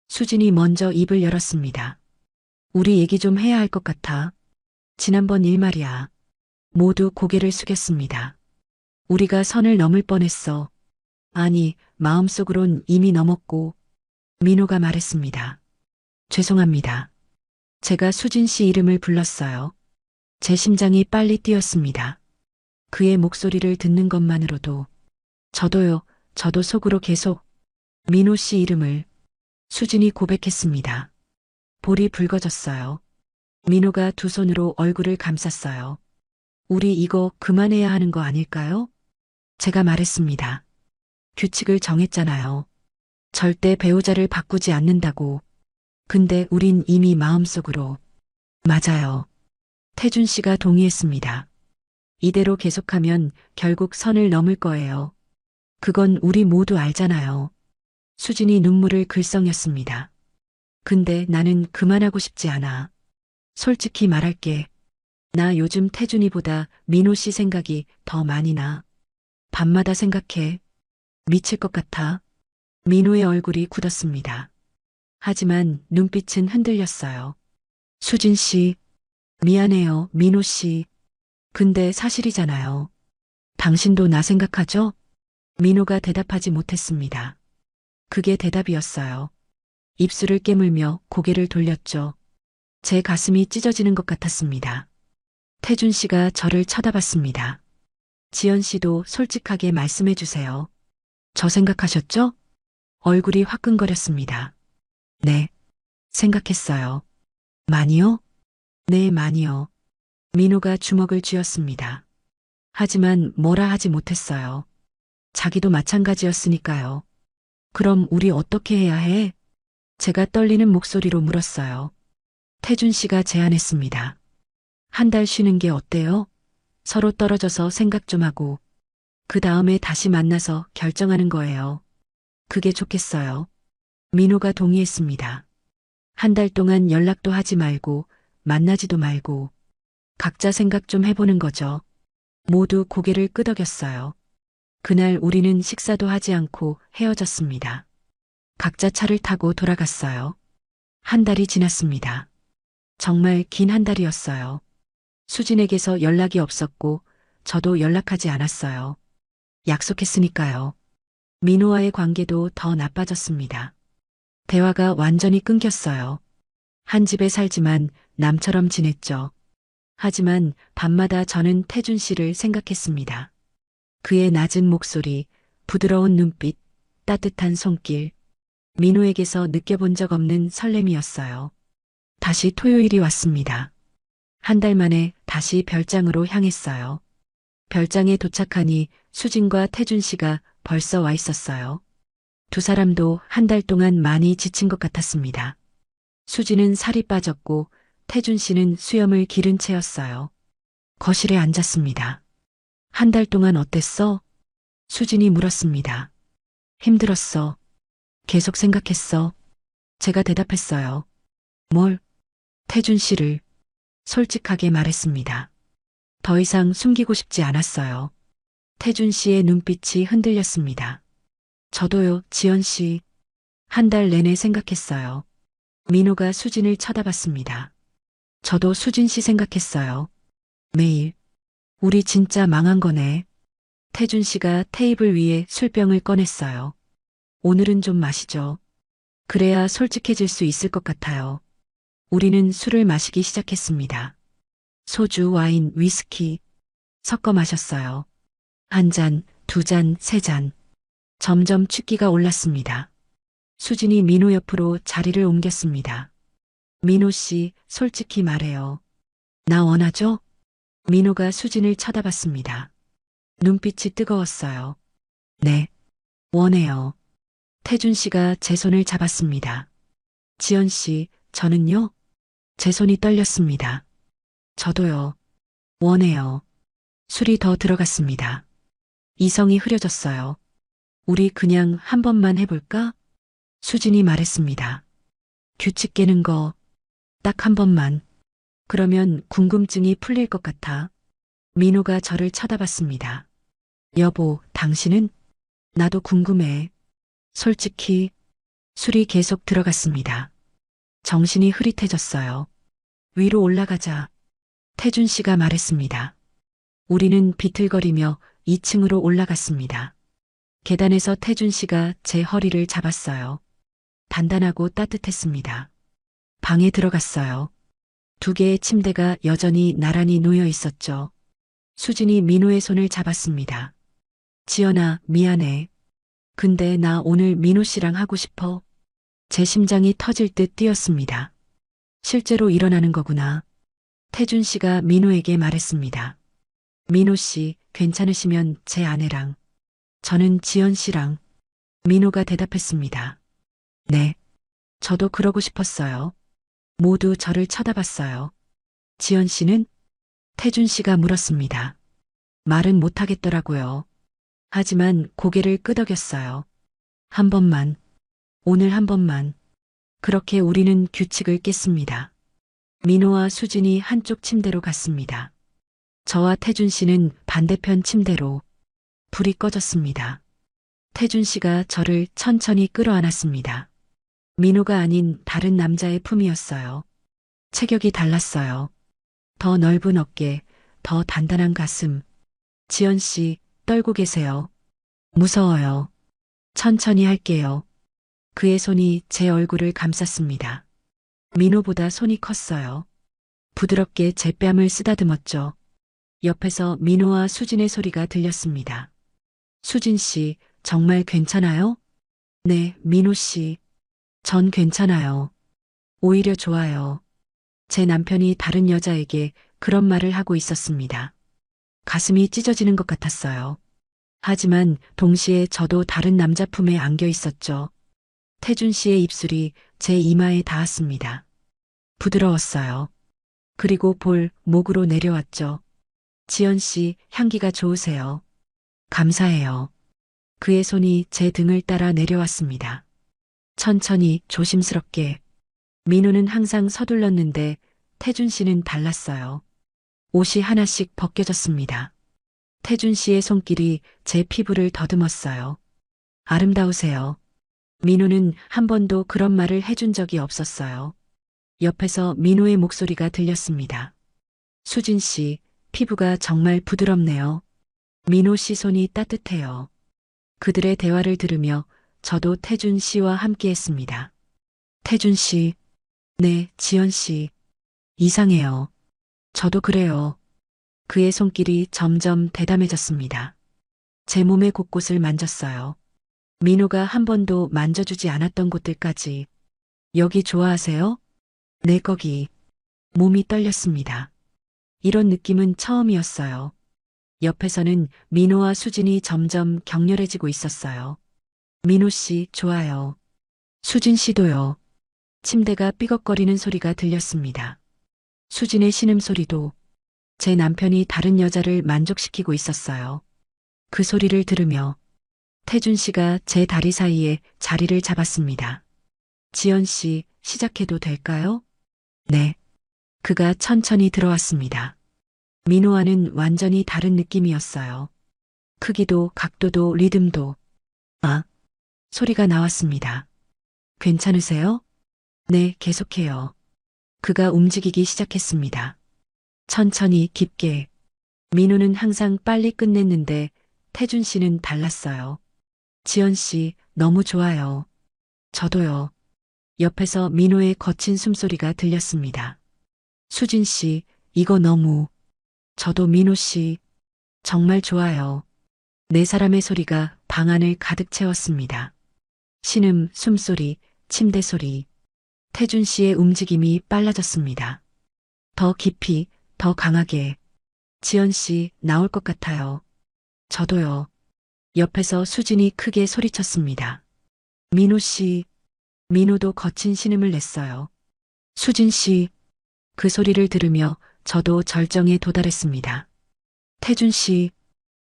수진이 먼저 입을 열었습니다. 우리 얘기 좀 해야 할 것 같아. 지난번 일 말이야. 모두 고개를 숙였습니다. 우리가 선을 넘을 뻔했어. 아니, 마음속으론 이미 넘었고. 민호가 말했습니다. 죄송합니다. 제가 수진 씨 이름을 불렀어요. 제 심장이 빨리 뛰었습니다. 그의 목소리를 듣는 것만으로도. 저도 속으로 계속 민호 씨 이름을. 수진이 고백했습니다. 볼이 붉어졌어요. 민호가 두 손으로 얼굴을 감쌌어요. 우리 이거 그만해야 하는 거 아닐까요? 제가 말했습니다. 규칙을 정했잖아요. 절대 배우자를 바꾸지 않는다고. 근데 우린 이미 마음속으로. 맞아요. 태준 씨가 동의했습니다. 이대로 계속하면 결국 선을 넘을 거예요. 그건 우리 모두 알잖아요. 수진이 눈물을 글썽였습니다. 근데 나는 그만하고 싶지 않아. 솔직히 말할게. 나 요즘 태준이보다 민호 씨 생각이 더 많이 나. 밤마다 생각해. 미칠 것 같아. 민호의 얼굴이 굳었습니다. 하지만 눈빛은 흔들렸어요. 수진 씨, 미안해요, 민호 씨. 근데 사실이잖아요. 당신도 나 생각하죠? 민호가 대답하지 못했습니다. 그게 대답이었어요. 입술을 깨물며 고개를 돌렸죠. 제 가슴이 찢어지는 것 같았습니다. 태준 씨가 저를 쳐다봤습니다. 지연 씨도 솔직하게 말씀해 주세요. 저 생각하셨죠? 얼굴이 화끈거렸습니다. 네, 생각했어요. 많이요? 네, 많이요. 민호가 주먹을 쥐었습니다. 하지만 뭐라 하지 못했어요. 자기도 마찬가지였으니까요. 그럼 우리 어떻게 해야 해? 제가 떨리는 목소리로 물었어요. 태준 씨가 제안했습니다. 한 달 쉬는 게 어때요? 서로 떨어져서 생각 좀 하고, 그 다음에 다시 만나서 결정하는 거예요. 그게 좋겠어요. 민호가 동의했습니다. 한 달 동안 연락도 하지 말고, 만나지도 말고, 각자 생각 좀 해보는 거죠. 모두 고개를 끄덕였어요. 그날 우리는 식사도 하지 않고 헤어졌습니다. 각자 차를 타고 돌아갔어요. 한 달이 지났습니다. 정말 긴 한 달이었어요. 수진에게서 연락이 없었고, 저도 연락하지 않았어요. 약속했으니까요. 민호와의 관계도 더 나빠졌습니다. 대화가 완전히 끊겼어요. 한 집에 살지만 남처럼 지냈죠. 하지만 밤마다 저는 태준 씨를 생각했습니다. 그의 낮은 목소리, 부드러운 눈빛, 따뜻한 손길, 민호에게서 느껴본 적 없는 설렘이었어요. 다시 토요일이 왔습니다. 한 달 만에 다시 별장으로 향했어요. 별장에 도착하니 수진과 태준 씨가 벌써 와 있었어요. 두 사람도 한 달 동안 많이 지친 것 같았습니다. 수진은 살이 빠졌고 태준 씨는 수염을 기른 채였어요. 거실에 앉았습니다. 한 달 동안 어땠어? 수진이 물었습니다. 힘들었어. 계속 생각했어. 제가 대답했어요. 뭘? 태준 씨를 솔직하게 말했습니다. 더 이상 숨기고 싶지 않았어요. 태준 씨의 눈빛이 흔들렸습니다. 저도요, 지연 씨. 한 달 내내 생각했어요. 민호가 수진을 쳐다봤습니다. 저도 수진 씨 생각했어요. 매일. 우리 진짜 망한 거네. 태준 씨가 테이블 위에 술병을 꺼냈어요. 오늘은 좀 마시죠. 그래야 솔직해질 수 있을 것 같아요. 우리는 술을 마시기 시작했습니다. 소주, 와인, 위스키 섞어 마셨어요. 한 잔, 두 잔, 세 잔. 점점 취기가 올랐습니다. 수진이 민호 옆으로 자리를 옮겼습니다. 민호 씨, 솔직히 말해요. 나 원하죠? 민호가 수진을 쳐다봤습니다. 눈빛이 뜨거웠어요. 네, 원해요. 태준 씨가 제 손을 잡았습니다. 지연 씨, 저는요? 제 손이 떨렸습니다. 저도요. 원해요. 술이 더 들어갔습니다. 이성이 흐려졌어요. 우리 그냥 한 번만 해볼까? 수진이 말했습니다. 규칙 깨는 거, 딱 한 번만. 그러면 궁금증이 풀릴 것 같아. 민호가 저를 쳐다봤습니다. 여보, 당신은? 나도 궁금해. 솔직히, 술이 계속 들어갔습니다. 정신이 흐릿해졌어요. 위로 올라가자. 태준 씨가 말했습니다. 우리는 비틀거리며 2층으로 올라갔습니다. 계단에서 태준 씨가 제 허리를 잡았어요. 단단하고 따뜻했습니다. 방에 들어갔어요. 두 개의 침대가 여전히 나란히 놓여 있었죠. 수진이 민호의 손을 잡았습니다. 지연아, 미안해. 근데 나 오늘 민호 씨랑 하고 싶어. 제 심장이 터질 듯 뛰었습니다. 실제로 일어나는 거구나. 태준 씨가 민호에게 말했습니다. 민호 씨, 괜찮으시면 제 아내랑, 저는 지연 씨랑. 민호가 대답했습니다. 네, 저도 그러고 싶었어요. 모두 저를 쳐다봤어요. 지연 씨는? 태준 씨가 물었습니다. 말은 못하겠더라고요. 하지만 고개를 끄덕였어요. 한 번만, 오늘 한 번만. 그렇게 우리는 규칙을 깼습니다. 민호와 수진이 한쪽 침대로 갔습니다. 저와 태준 씨는 반대편 침대로. 불이 꺼졌습니다. 태준 씨가 저를 천천히 끌어안았습니다. 민호가 아닌 다른 남자의 품이었어요. 체격이 달랐어요. 더 넓은 어깨, 더 단단한 가슴. 지연 씨, 떨고 계세요. 무서워요. 천천히 할게요. 그의 손이 제 얼굴을 감쌌습니다. 민호보다 손이 컸어요. 부드럽게 제 뺨을 쓰다듬었죠. 옆에서 민호와 수진의 소리가 들렸습니다. 수진 씨, 정말 괜찮아요? 네, 민호 씨. 전 괜찮아요. 오히려 좋아요. 제 남편이 다른 여자에게 그런 말을 하고 있었습니다. 가슴이 찢어지는 것 같았어요. 하지만 동시에 저도 다른 남자 품에 안겨 있었죠. 태준 씨의 입술이 제 이마에 닿았습니다. 부드러웠어요. 그리고 볼 목으로 내려왔죠. 지연 씨, 향기가 좋으세요. 감사해요. 그의 손이 제 등을 따라 내려왔습니다. 천천히 조심스럽게. 민호는 항상 서둘렀는데 태준 씨는 달랐어요. 옷이 하나씩 벗겨졌습니다. 태준 씨의 손길이 제 피부를 더듬었어요. 아름다우세요. 민호는 한 번도 그런 말을 해준 적이 없었어요. 옆에서 민호의 목소리가 들렸습니다. 수진 씨, 피부가 정말 부드럽네요. 민호 씨 손이 따뜻해요. 그들의 대화를 들으며 저도 태준 씨와 함께 했습니다. 태준 씨, 네, 지연 씨. 이상해요. 저도 그래요. 그의 손길이 점점 대담해졌습니다. 제 몸의 곳곳을 만졌어요. 민호가 한 번도 만져주지 않았던 곳들까지. 여기 좋아하세요? 네, 거기. 몸이 떨렸습니다. 이런 느낌은 처음이었어요. 옆에서는 민호와 수진이 점점 격렬해지고 있었어요. 민호 씨, 좋아요. 수진 씨도요. 침대가 삐걱거리는 소리가 들렸습니다. 수진의 신음소리도. 제 남편이 다른 여자를 만족시키고 있었어요. 그 소리를 들으며 태준 씨가 제 다리 사이에 자리를 잡았습니다. 지연 씨, 시작해도 될까요? 네. 그가 천천히 들어왔습니다. 민호와는 완전히 다른 느낌이었어요. 크기도, 각도도, 리듬도. 아, 소리가 나왔습니다. 괜찮으세요? 네, 계속해요. 그가 움직이기 시작했습니다. 천천히, 깊게. 민호는 항상 빨리 끝냈는데 태준 씨는 달랐어요. 지연 씨, 너무 좋아요. 저도요. 옆에서 민호의 거친 숨소리가 들렸습니다. 수진 씨, 이거 너무. 저도 민호 씨, 정말 좋아요. 네 사람의 소리가 방 안을 가득 채웠습니다. 신음, 숨소리, 침대 소리. 태준 씨의 움직임이 빨라졌습니다. 더 깊이, 더 강하게. 지연 씨, 나올 것 같아요. 저도요. 옆에서 수진이 크게 소리쳤습니다. 민호 씨. 민호도 거친 신음을 냈어요. 수진 씨. 그 소리를 들으며 저도 절정에 도달했습니다. 태준 씨.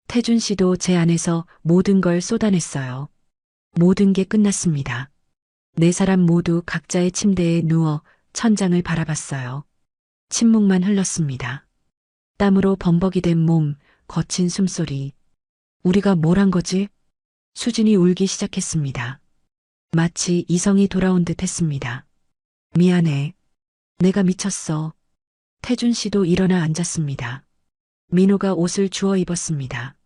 태준 씨도 제 안에서 모든 걸 쏟아냈어요. 모든 게 끝났습니다. 네 사람 모두 각자의 침대에 누워 천장을 바라봤어요. 침묵만 흘렀습니다. 땀으로 범벅이 된 몸, 거친 숨소리. 우리가 뭘 한 거지? 수진이 울기 시작했습니다. 마치 이성이 돌아온 듯 했습니다. 미안해. 내가 미쳤어. 태준 씨도 일어나 앉았습니다. 민호가 옷을 주워 입었습니다.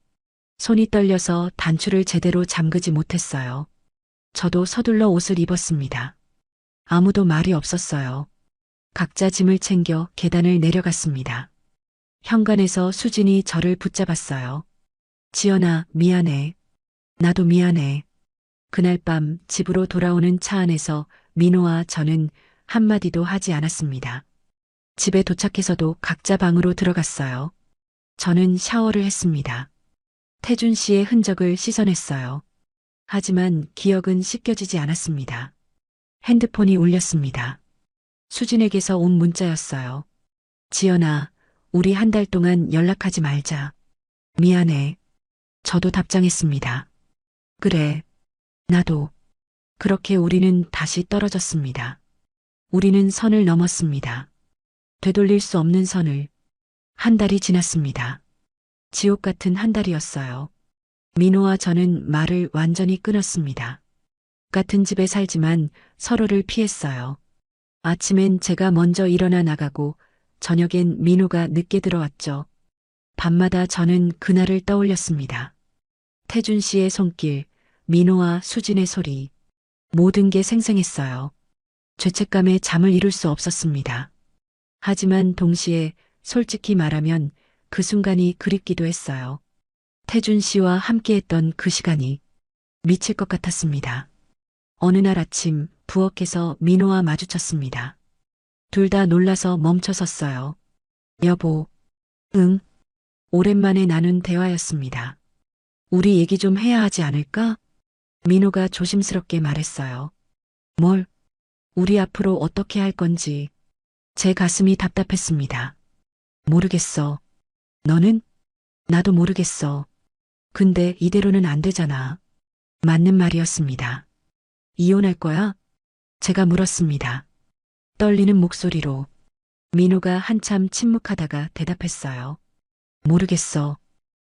손이 떨려서 단추를 제대로 잠그지 못했어요. 저도 서둘러 옷을 입었습니다. 아무도 말이 없었어요. 각자 짐을 챙겨 계단을 내려갔습니다. 현관에서 수진이 저를 붙잡았어요. 지연아, 미안해. 나도 미안해. 그날 밤 집으로 돌아오는 차 안에서 민호와 저는 한마디도 하지 않았습니다. 집에 도착해서도 각자 방으로 들어갔어요. 저는 샤워를 했습니다. 태준 씨의 흔적을 씻어냈어요. 하지만 기억은 씻겨지지 않았습니다. 핸드폰이 울렸습니다. 수진에게서 온 문자였어요. 지연아, 우리 한 달 동안 연락하지 말자. 미안해. 저도 답장했습니다. 그래. 나도. 그렇게 우리는 다시 떨어졌습니다. 우리는 선을 넘었습니다. 되돌릴 수 없는 선을. 한 달이 지났습니다. 지옥 같은 한 달이었어요. 민호와 저는 말을 완전히 끊었습니다. 같은 집에 살지만 서로를 피했어요. 아침엔 제가 먼저 일어나 나가고 저녁엔 민호가 늦게 들어왔죠. 밤마다 저는 그날을 떠올렸습니다. 태준 씨의 손길, 민호와 수진의 소리. 모든 게 생생했어요. 죄책감에 잠을 이룰 수 없었습니다. 하지만 동시에 솔직히 말하면 그 순간이 그립기도 했어요. 태준 씨와 함께했던 그 시간이 미칠 것 같았습니다. 어느 날 아침 부엌에서 민호와 마주쳤습니다. 둘 다 놀라서 멈춰 섰어요. 여보, 응. 오랜만에 나눈 대화였습니다. 우리 얘기 좀 해야 하지 않을까? 민호가 조심스럽게 말했어요. 뭘? 우리 앞으로 어떻게 할 건지. 제 가슴이 답답했습니다. 모르겠어. 너는? 나도 모르겠어. 근데 이대로는 안 되잖아. 맞는 말이었습니다. 이혼할 거야? 제가 물었습니다. 떨리는 목소리로. 민호가 한참 침묵하다가 대답했어요. 모르겠어.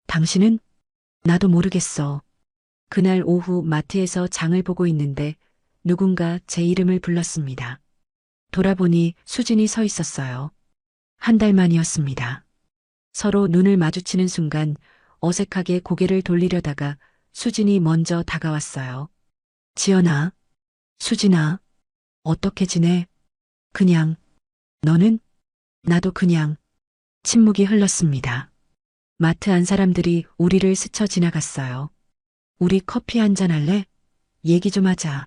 당신은? 나도 모르겠어. 그날 오후 마트에서 장을 보고 있는데 누군가 제 이름을 불렀습니다. 돌아보니 수진이 서 있었어요. 한 달 만이었습니다. 서로 눈을 마주치는 순간 어색하게 고개를 돌리려다가 수진이 먼저 다가왔어요. 지연아, 수진아, 어떻게 지내? 그냥, 너는? 나도 그냥. 침묵이 흘렀습니다. 마트 안 사람들이 우리를 스쳐 지나갔어요. 우리 커피 한잔 할래? 얘기 좀 하자.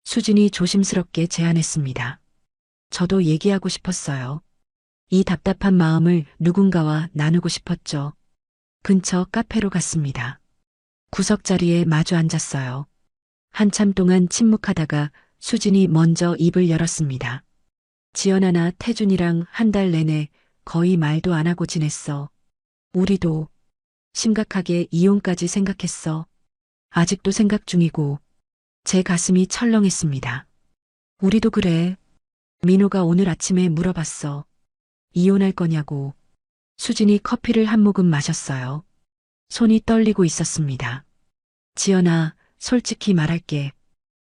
수진이 조심스럽게 제안했습니다. 저도 얘기하고 싶었어요. 이 답답한 마음을 누군가와 나누고 싶었죠. 근처 카페로 갔습니다. 구석자리에 마주 앉았어요. 한참 동안 침묵하다가 수진이 먼저 입을 열었습니다. 지연아나 태준이랑 한 달 내내 거의 말도 안 하고 지냈어. 우리도 심각하게 이혼까지 생각했어. 아직도 생각 중이고 제 가슴이 철렁했습니다. 우리도 그래. 민호가 오늘 아침에 물어봤어. 이혼할 거냐고. 수진이 커피를 한 모금 마셨어요. 손이 떨리고 있었습니다. 지연아, 솔직히 말할게.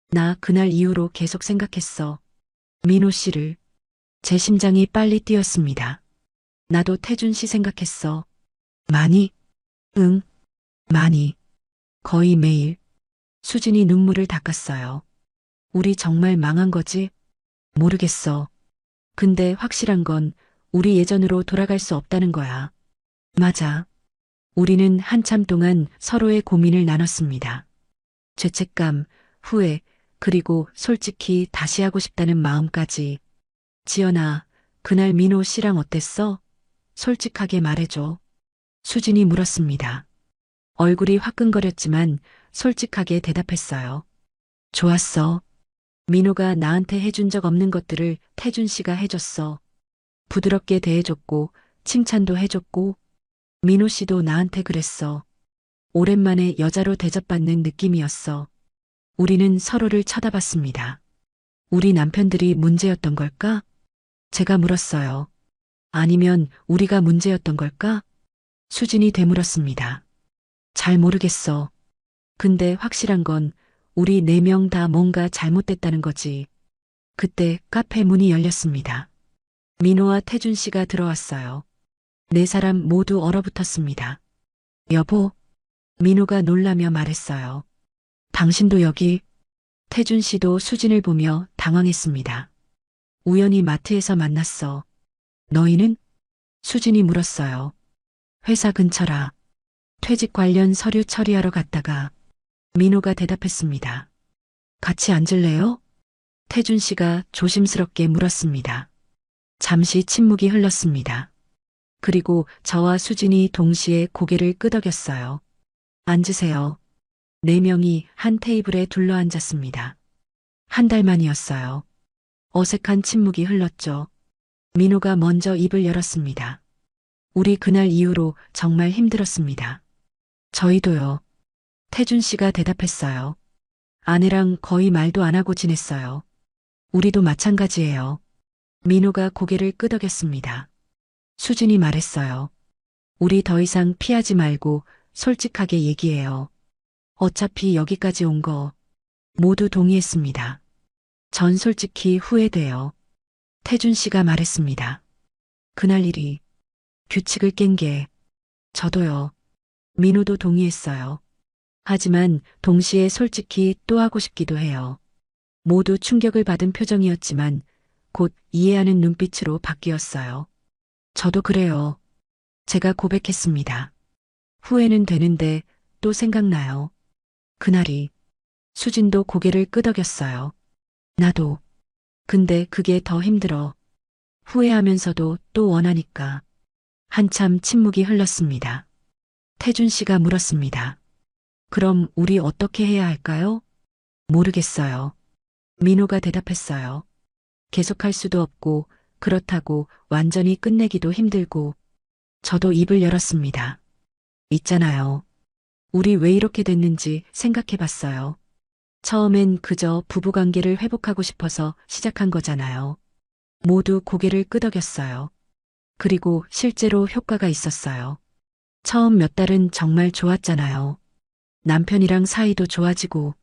나 그날 이후로 계속 생각했어. 민호 씨를. 제 심장이 빨리 뛰었습니다. 나도 태준 씨 생각했어. 많이? 응, 많이. 거의 매일. 수진이 눈물을 닦았어요. 우리 정말 망한 거지? 모르겠어. 근데 확실한 건 우리 예전으로 돌아갈 수 없다는 거야. 맞아. 우리는 한참 동안 서로의 고민을 나눴습니다. 죄책감, 후회, 그리고 솔직히 다시 하고 싶다는 마음까지. 지연아, 그날 민호 씨랑 어땠어? 솔직하게 말해줘. 수진이 물었습니다. 얼굴이 화끈거렸지만 솔직하게 대답했어요. 좋았어. 민호가 나한테 해준 적 없는 것들을 태준 씨가 해줬어. 부드럽게 대해줬고, 칭찬도 해줬고, 민호 씨도 나한테 그랬어. 오랜만에 여자로 대접받는 느낌이었어. 우리는 서로를 쳐다봤습니다. 우리 남편들이 문제였던 걸까? 제가 물었어요. 아니면 우리가 문제였던 걸까? 수진이 되물었습니다. 잘 모르겠어. 근데 확실한 건 우리 네 명 다 뭔가 잘못됐다는 거지. 그때 카페 문이 열렸습니다. 민호와 태준 씨가 들어왔어요. 네 사람 모두 얼어붙었습니다. 여보, 민호가 놀라며 말했어요. 당신도 여기. 태준 씨도 수진을 보며 당황했습니다. 우연히 마트에서 만났어. 너희는? 수진이 물었어요. 회사 근처라. 퇴직 관련 서류 처리하러 갔다가 민호가 대답했습니다. 같이 앉을래요? 태준 씨가 조심스럽게 물었습니다. 잠시 침묵이 흘렀습니다. 그리고 저와 수진이 동시에 고개를 끄덕였어요. 앉으세요. 네 명이 한 테이블에 둘러앉았습니다. 한 달 만이었어요. 어색한 침묵이 흘렀죠. 민호가 먼저 입을 열었습니다. 우리 그날 이후로 정말 힘들었습니다. 저희도요. 태준 씨가 대답했어요. 아내랑 거의 말도 안 하고 지냈어요. 우리도 마찬가지예요. 민호가 고개를 끄덕였습니다. 수진이 말했어요. 우리 더 이상 피하지 말고 솔직하게 얘기해요. 어차피 여기까지 온 거 모두 동의했습니다. 전 솔직히 후회돼요. 태준 씨가 말했습니다. 그날 일이 규칙을 깬 게 저도요. 민호도 동의했어요. 하지만 동시에 솔직히 또 하고 싶기도 해요. 모두 충격을 받은 표정이었지만 곧 이해하는 눈빛으로 바뀌었어요. 저도 그래요. 제가 고백했습니다. 후회는 되는데 또 생각나요. 그날이 수진도 고개를 끄덕였어요. 나도. 근데 그게 더 힘들어. 후회하면서도 또 원하니까. 한참 침묵이 흘렀습니다. 태준 씨가 물었습니다. 그럼 우리 어떻게 해야 할까요? 모르겠어요. 민호가 대답했어요. 계속할 수도 없고, 그렇다고 완전히 끝내기도 힘들고, 저도 입을 열었습니다. 있잖아요. 우리 왜 이렇게 됐는지 생각해 봤어요. 처음엔 그저 부부관계를 회복하고 싶어서 시작한 거잖아요. 모두 고개를 끄덕였어요. 그리고 실제로 효과가 있었어요. 처음 몇 달은 정말 좋았잖아요. 남편이랑 사이도 좋아지고,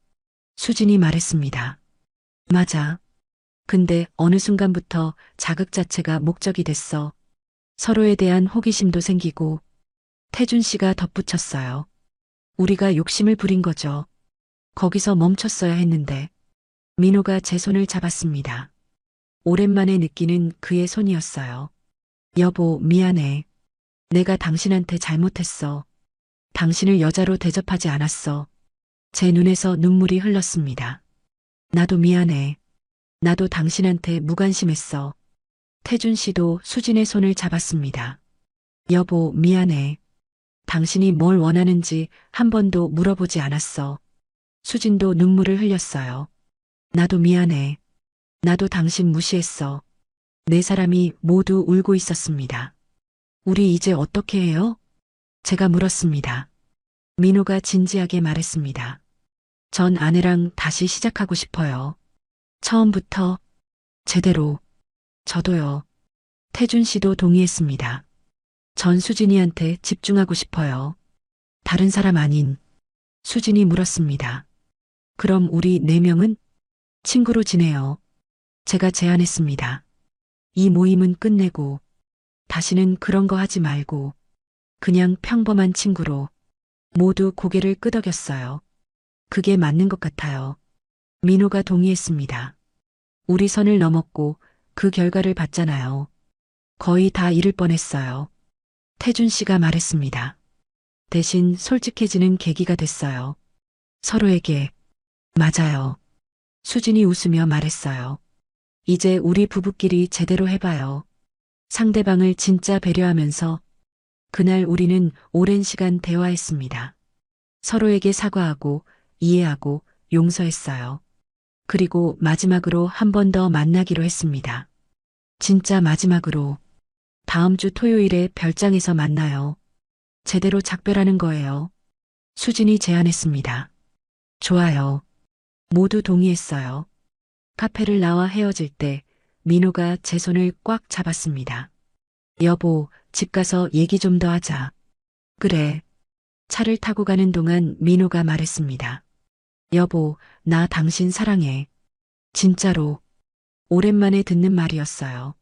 수진이 말했습니다. 맞아. 근데 어느 순간부터 자극 자체가 목적이 됐어. 서로에 대한 호기심도 생기고, 태준 씨가 덧붙였어요. 우리가 욕심을 부린 거죠. 거기서 멈췄어야 했는데, 민호가 제 손을 잡았습니다. 오랜만에 느끼는 그의 손이었어요. 여보, 미안해. 내가 당신한테 잘못했어. 당신을 여자로 대접하지 않았어. 제 눈에서 눈물이 흘렀습니다. 나도 미안해. 나도 당신한테 무관심했어. 태준 씨도 수진의 손을 잡았습니다. 여보, 미안해. 당신이 뭘 원하는지 한 번도 물어보지 않았어. 수진도 눈물을 흘렸어요. 나도 미안해. 나도 당신 무시했어. 네 사람이 모두 울고 있었습니다. 우리 이제 어떻게 해요? 제가 물었습니다. 민호가 진지하게 말했습니다. 전 아내랑 다시 시작하고 싶어요. 처음부터 제대로. 저도요. 태준 씨도 동의했습니다. 전 수진이한테 집중하고 싶어요. 다른 사람 아닌. 수진이 물었습니다. 그럼 우리 네 명은 친구로 지내요. 제가 제안했습니다. 이 모임은 끝내고 다시는 그런 거 하지 말고 그냥 평범한 친구로. 모두 고개를 끄덕였어요. 그게 맞는 것 같아요. 민호가 동의했습니다. 우리 선을 넘었고 그 결과를 봤잖아요. 거의 다 잃을 뻔했어요. 태준 씨가 말했습니다. 대신 솔직해지는 계기가 됐어요. 서로에게. 맞아요. 수진이 웃으며 말했어요. 이제 우리 부부끼리 제대로 해봐요. 상대방을 진짜 배려하면서. 그날 우리는 오랜 시간 대화했습니다. 서로에게 사과하고 이해하고 용서했어요. 그리고 마지막으로 한 번 더 만나기로 했습니다. 진짜 마지막으로. 다음 주 토요일에 별장에서 만나요. 제대로 작별하는 거예요. 수진이 제안했습니다. 좋아요. 모두 동의했어요. 카페를 나와 헤어질 때 민호가 제 손을 꽉 잡았습니다. 여보, 집 가서 얘기 좀 더 하자. 그래. 차를 타고 가는 동안 민호가 말했습니다. 여보, 나 당신 사랑해. 진짜로. 오랜만에 듣는 말이었어요.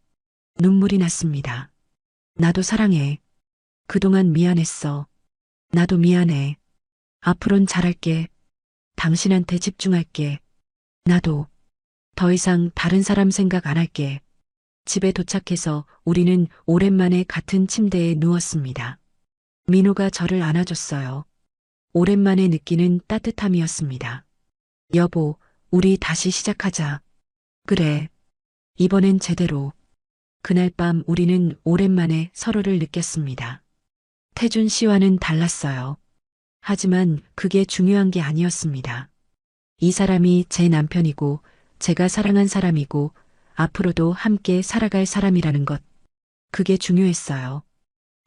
눈물이 났습니다. 나도 사랑해. 그동안 미안했어. 나도 미안해. 앞으론 잘할게. 당신한테 집중할게. 나도. 더 이상 다른 사람 생각 안 할게. 집에 도착해서 우리는 오랜만에 같은 침대에 누웠습니다. 민호가 저를 안아줬어요. 오랜만에 느끼는 따뜻함이었습니다. 여보, 우리 다시 시작하자. 그래. 이번엔 제대로. 그날 밤 우리는 오랜만에 서로를 느꼈습니다. 태준 씨와는 달랐어요. 하지만 그게 중요한 게 아니었습니다. 이 사람이 제 남편이고 제가 사랑한 사람이고 앞으로도 함께 살아갈 사람이라는 것. 그게 중요했어요.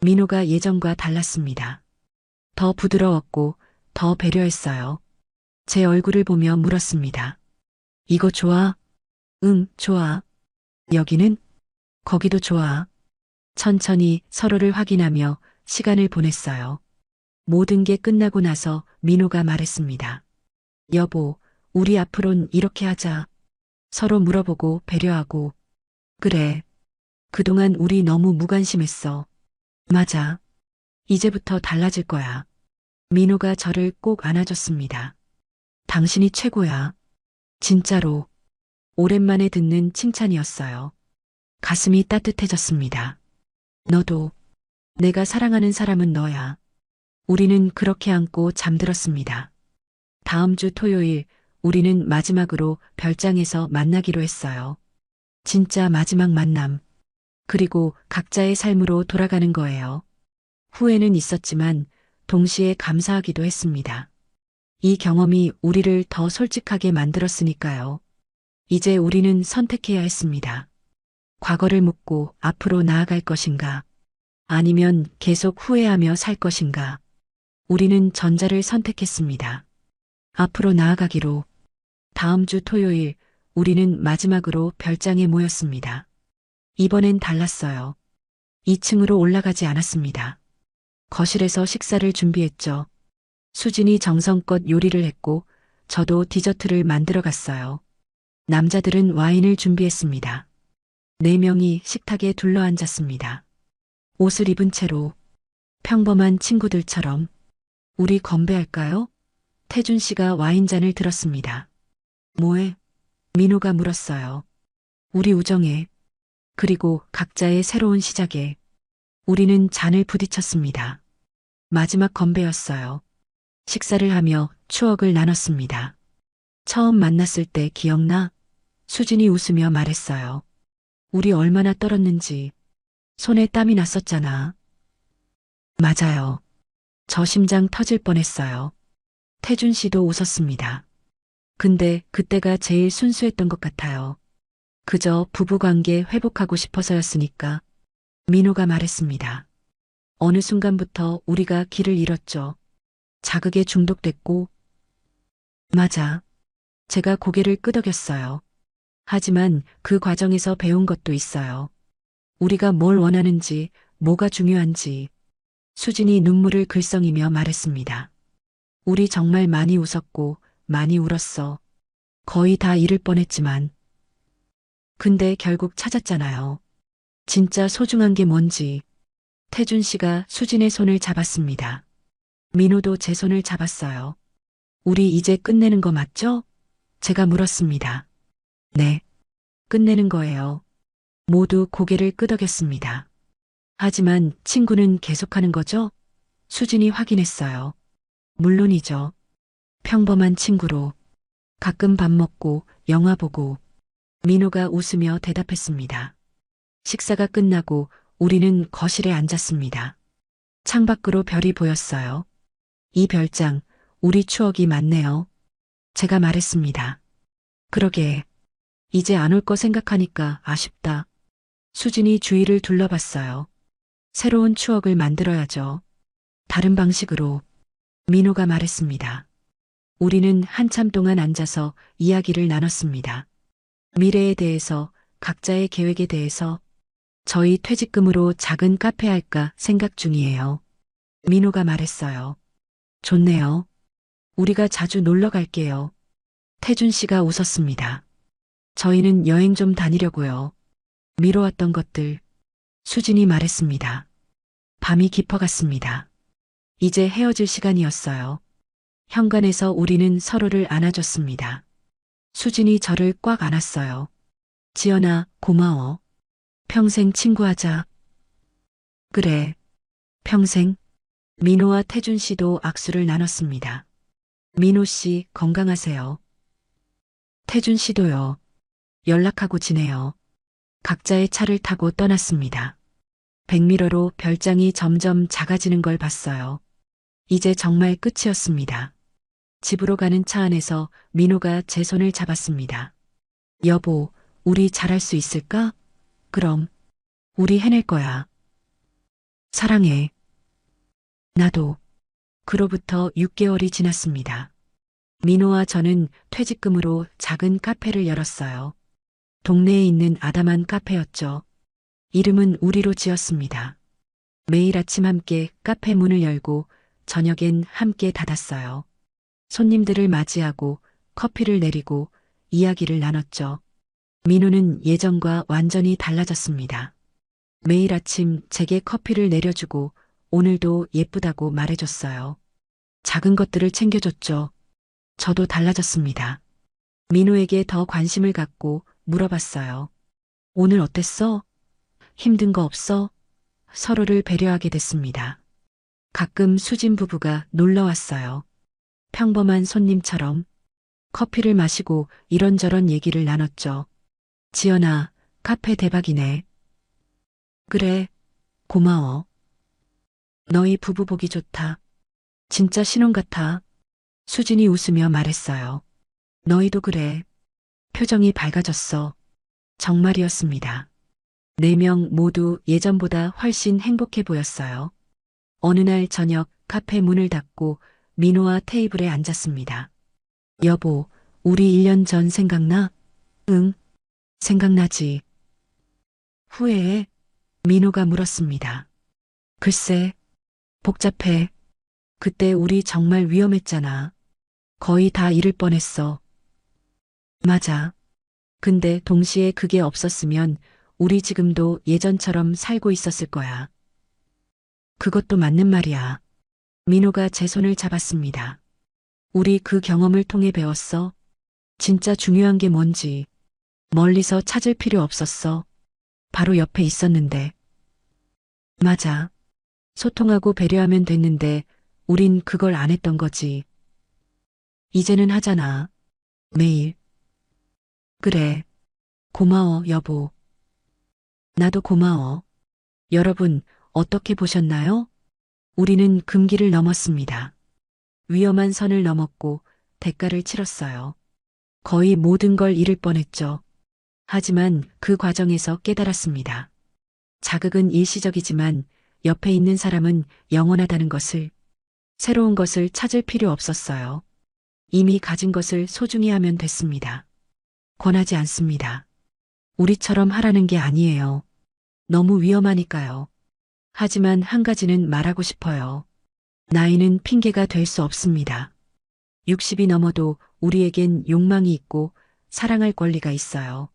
민호가 예전과 달랐습니다. 더 부드러웠고 더 배려했어요. 제 얼굴을 보며 물었습니다. 이거 좋아? 응, 좋아. 여기는? 거기도 좋아. 천천히 서로를 확인하며 시간을 보냈어요. 모든 게 끝나고 나서 민호가 말했습니다. 여보, 우리 앞으론 이렇게 하자. 서로 물어보고 배려하고. 그래. 그동안 우리 너무 무관심했어. 맞아. 이제부터 달라질 거야. 민호가 저를 꼭 안아줬습니다. 당신이 최고야. 진짜로. 오랜만에 듣는 칭찬이었어요. 가슴이 따뜻해졌습니다. 너도 내가 사랑하는 사람은 너야. 우리는 그렇게 안고 잠들었습니다. 다음 주 토요일 우리는 마지막으로 별장에서 만나기로 했어요. 진짜 마지막 만남. 그리고 각자의 삶으로 돌아가는 거예요. 후회는 있었지만 동시에 감사하기도 했습니다. 이 경험이 우리를 더 솔직하게 만들었으니까요. 이제 우리는 선택해야 했습니다. 과거를 묻고 앞으로 나아갈 것인가? 아니면 계속 후회하며 살 것인가? 우리는 전자를 선택했습니다. 앞으로 나아가기로. 다음 주 토요일 우리는 마지막으로 별장에 모였습니다. 이번엔 달랐어요. 2층으로 올라가지 않았습니다. 거실에서 식사를 준비했죠. 수진이 정성껏 요리를 했고 저도 디저트를 만들어 갔어요. 남자들은 와인을 준비했습니다. 4명이 식탁에 둘러앉았습니다. 옷을 입은 채로 평범한 친구들처럼. 우리 건배할까요? 태준 씨가 와인잔을 들었습니다. 뭐해? 민호가 물었어요. 우리 우정에, 그리고 각자의 새로운 시작에. 우리는 잔을 부딪혔습니다. 마지막 건배였어요. 식사를 하며 추억을 나눴습니다. 처음 만났을 때 기억나? 수진이 웃으며 말했어요. 우리 얼마나 떨었는지. 손에 땀이 났었잖아. 맞아요. 저 심장 터질 뻔했어요. 태준 씨도 웃었습니다. 근데 그때가 제일 순수했던 것 같아요. 그저 부부관계 회복하고 싶어서였으니까. 민호가 말했습니다. 어느 순간부터 우리가 길을 잃었죠. 자극에 중독됐고. 맞아. 제가 고개를 끄덕였어요. 하지만 그 과정에서 배운 것도 있어요. 우리가 뭘 원하는지, 뭐가 중요한지. 수진이 눈물을 글썽이며 말했습니다. 우리 정말 많이 웃었고, 많이 울었어. 거의 다 잃을 뻔했지만. 근데 결국 찾았잖아요. 진짜 소중한 게 뭔지. 태준 씨가 수진의 손을 잡았습니다. 민호도 제 손을 잡았어요. 우리 이제 끝내는 거 맞죠? 제가 물었습니다. 네. 끝내는 거예요. 모두 고개를 끄덕였습니다. 하지만 친구는 계속하는 거죠? 수진이 확인했어요. 물론이죠. 평범한 친구로. 가끔 밥 먹고 영화 보고. 민호가 웃으며 대답했습니다. 식사가 끝나고 우리는 거실에 앉았습니다. 창밖으로 별이 보였어요. 이 별장, 우리 추억이 많네요. 제가 말했습니다. 그러게. 이제 안 올 거 생각하니까 아쉽다. 수진이 주위를 둘러봤어요. 새로운 추억을 만들어야죠. 다른 방식으로. 민호가 말했습니다. 우리는 한참 동안 앉아서 이야기를 나눴습니다. 미래에 대해서, 각자의 계획에 대해서. 저희 퇴직금으로 작은 카페 할까 생각 중이에요. 민호가 말했어요. 좋네요. 우리가 자주 놀러 갈게요. 태준 씨가 웃었습니다. 저희는 여행 좀 다니려고요. 미뤄왔던 것들. 수진이 말했습니다. 밤이 깊어갔습니다. 이제 헤어질 시간이었어요. 현관에서 우리는 서로를 안아줬습니다. 수진이 저를 꽉 안았어요. 지연아, 고마워. 평생 친구하자. 그래. 평생. 민호와 태준 씨도 악수를 나눴습니다. 민호 씨, 건강하세요. 태준 씨도요. 연락하고 지내요. 각자의 차를 타고 떠났습니다. 백미러로 별장이 점점 작아지는 걸 봤어요. 이제 정말 끝이었습니다. 집으로 가는 차 안에서 민호가 제 손을 잡았습니다. 여보, 우리 잘할 수 있을까? 그럼. 우리 해낼 거야. 사랑해. 나도. 그로부터 6개월이 지났습니다. 민호와 저는 퇴직금으로 작은 카페를 열었어요. 동네에 있는 아담한 카페였죠. 이름은 우리로 지었습니다. 매일 아침 함께 카페 문을 열고 저녁엔 함께 닫았어요. 손님들을 맞이하고 커피를 내리고 이야기를 나눴죠. 민호는 예전과 완전히 달라졌습니다. 매일 아침 제게 커피를 내려주고 오늘도 예쁘다고 말해줬어요. 작은 것들을 챙겨줬죠. 저도 달라졌습니다. 민호에게 더 관심을 갖고 물어봤어요. 오늘 어땠어? 힘든 거 없어? 서로를 배려하게 됐습니다. 가끔 수진 부부가 놀러 왔어요. 평범한 손님처럼 커피를 마시고 이런저런 얘기를 나눴죠. 지연아, 카페 대박이네. 그래, 고마워. 너희 부부 보기 좋다. 진짜 신혼 같아. 수진이 웃으며 말했어요. 너희도 그래. 표정이 밝아졌어. 정말이었습니다. 4명 모두 예전보다 훨씬 행복해 보였어요. 어느 날 저녁 카페 문을 닫고 민호와 테이블에 앉았습니다. 여보, 우리 1년 전 생각나? 응, 생각나지. 후회해? 민호가 물었습니다. 글쎄, 복잡해. 그때 우리 정말 위험했잖아. 거의 다 잃을 뻔했어. 맞아. 근데 동시에 그게 없었으면 우리 지금도 예전처럼 살고 있었을 거야. 그것도 맞는 말이야. 민호가 제 손을 잡았습니다. 우리 그 경험을 통해 배웠어. 진짜 중요한 게 뭔지. 멀리서 찾을 필요 없었어. 바로 옆에 있었는데. 맞아. 소통하고 배려하면 됐는데 우린 그걸 안 했던 거지. 이제는 하잖아. 매일. 그래. 고마워, 여보. 나도 고마워. 여러분, 어떻게 보셨나요? 우리는 금기를 넘었습니다. 위험한 선을 넘었고 대가를 치렀어요. 거의 모든 걸 잃을 뻔했죠. 하지만 그 과정에서 깨달았습니다. 자극은 일시적이지만 옆에 있는 사람은 영원하다는 것을, 새로운 것을 찾을 필요 없었어요. 이미 가진 것을 소중히 하면 됐습니다. 권하지 않습니다. 우리처럼 하라는 게 아니에요. 너무 위험하니까요. 하지만 한 가지는 말하고 싶어요. 나이는 핑계가 될 수 없습니다. 60이 넘어도 우리에겐 욕망이 있고 사랑할 권리가 있어요.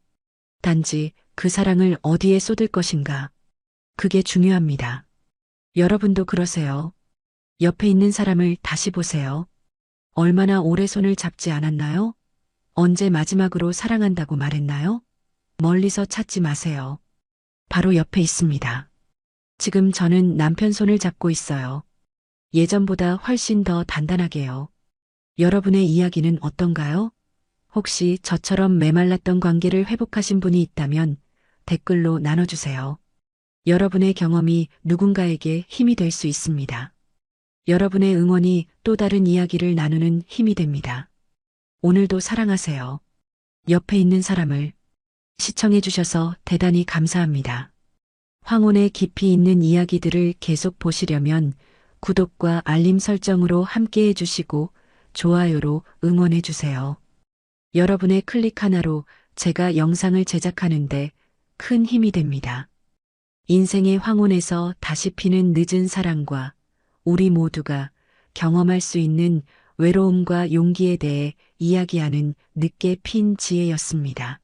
단지 그 사랑을 어디에 쏟을 것인가. 그게 중요합니다. 여러분도 그러세요. 옆에 있는 사람을 다시 보세요. 얼마나 오래 손을 잡지 않았나요? 언제 마지막으로 사랑한다고 말했나요? 멀리서 찾지 마세요. 바로 옆에 있습니다. 지금 저는 남편 손을 잡고 있어요. 예전보다 훨씬 더 단단하게요. 여러분의 이야기는 어떤가요? 혹시 저처럼 메말랐던 관계를 회복하신 분이 있다면 댓글로 나눠주세요. 여러분의 경험이 누군가에게 힘이 될 수 있습니다. 여러분의 응원이 또 다른 이야기를 나누는 힘이 됩니다. 오늘도 사랑하세요. 옆에 있는 사람을. 시청해주셔서 대단히 감사합니다. 황혼의 깊이 있는 이야기들을 계속 보시려면 구독과 알림 설정으로 함께 해주시고 좋아요로 응원해주세요. 여러분의 클릭 하나로 제가 영상을 제작하는데 큰 힘이 됩니다. 인생의 황혼에서 다시 피는 늦은 사랑과 우리 모두가 경험할 수 있는 외로움과 용기에 대해 이야기하는 늦게 핀 지혜였습니다.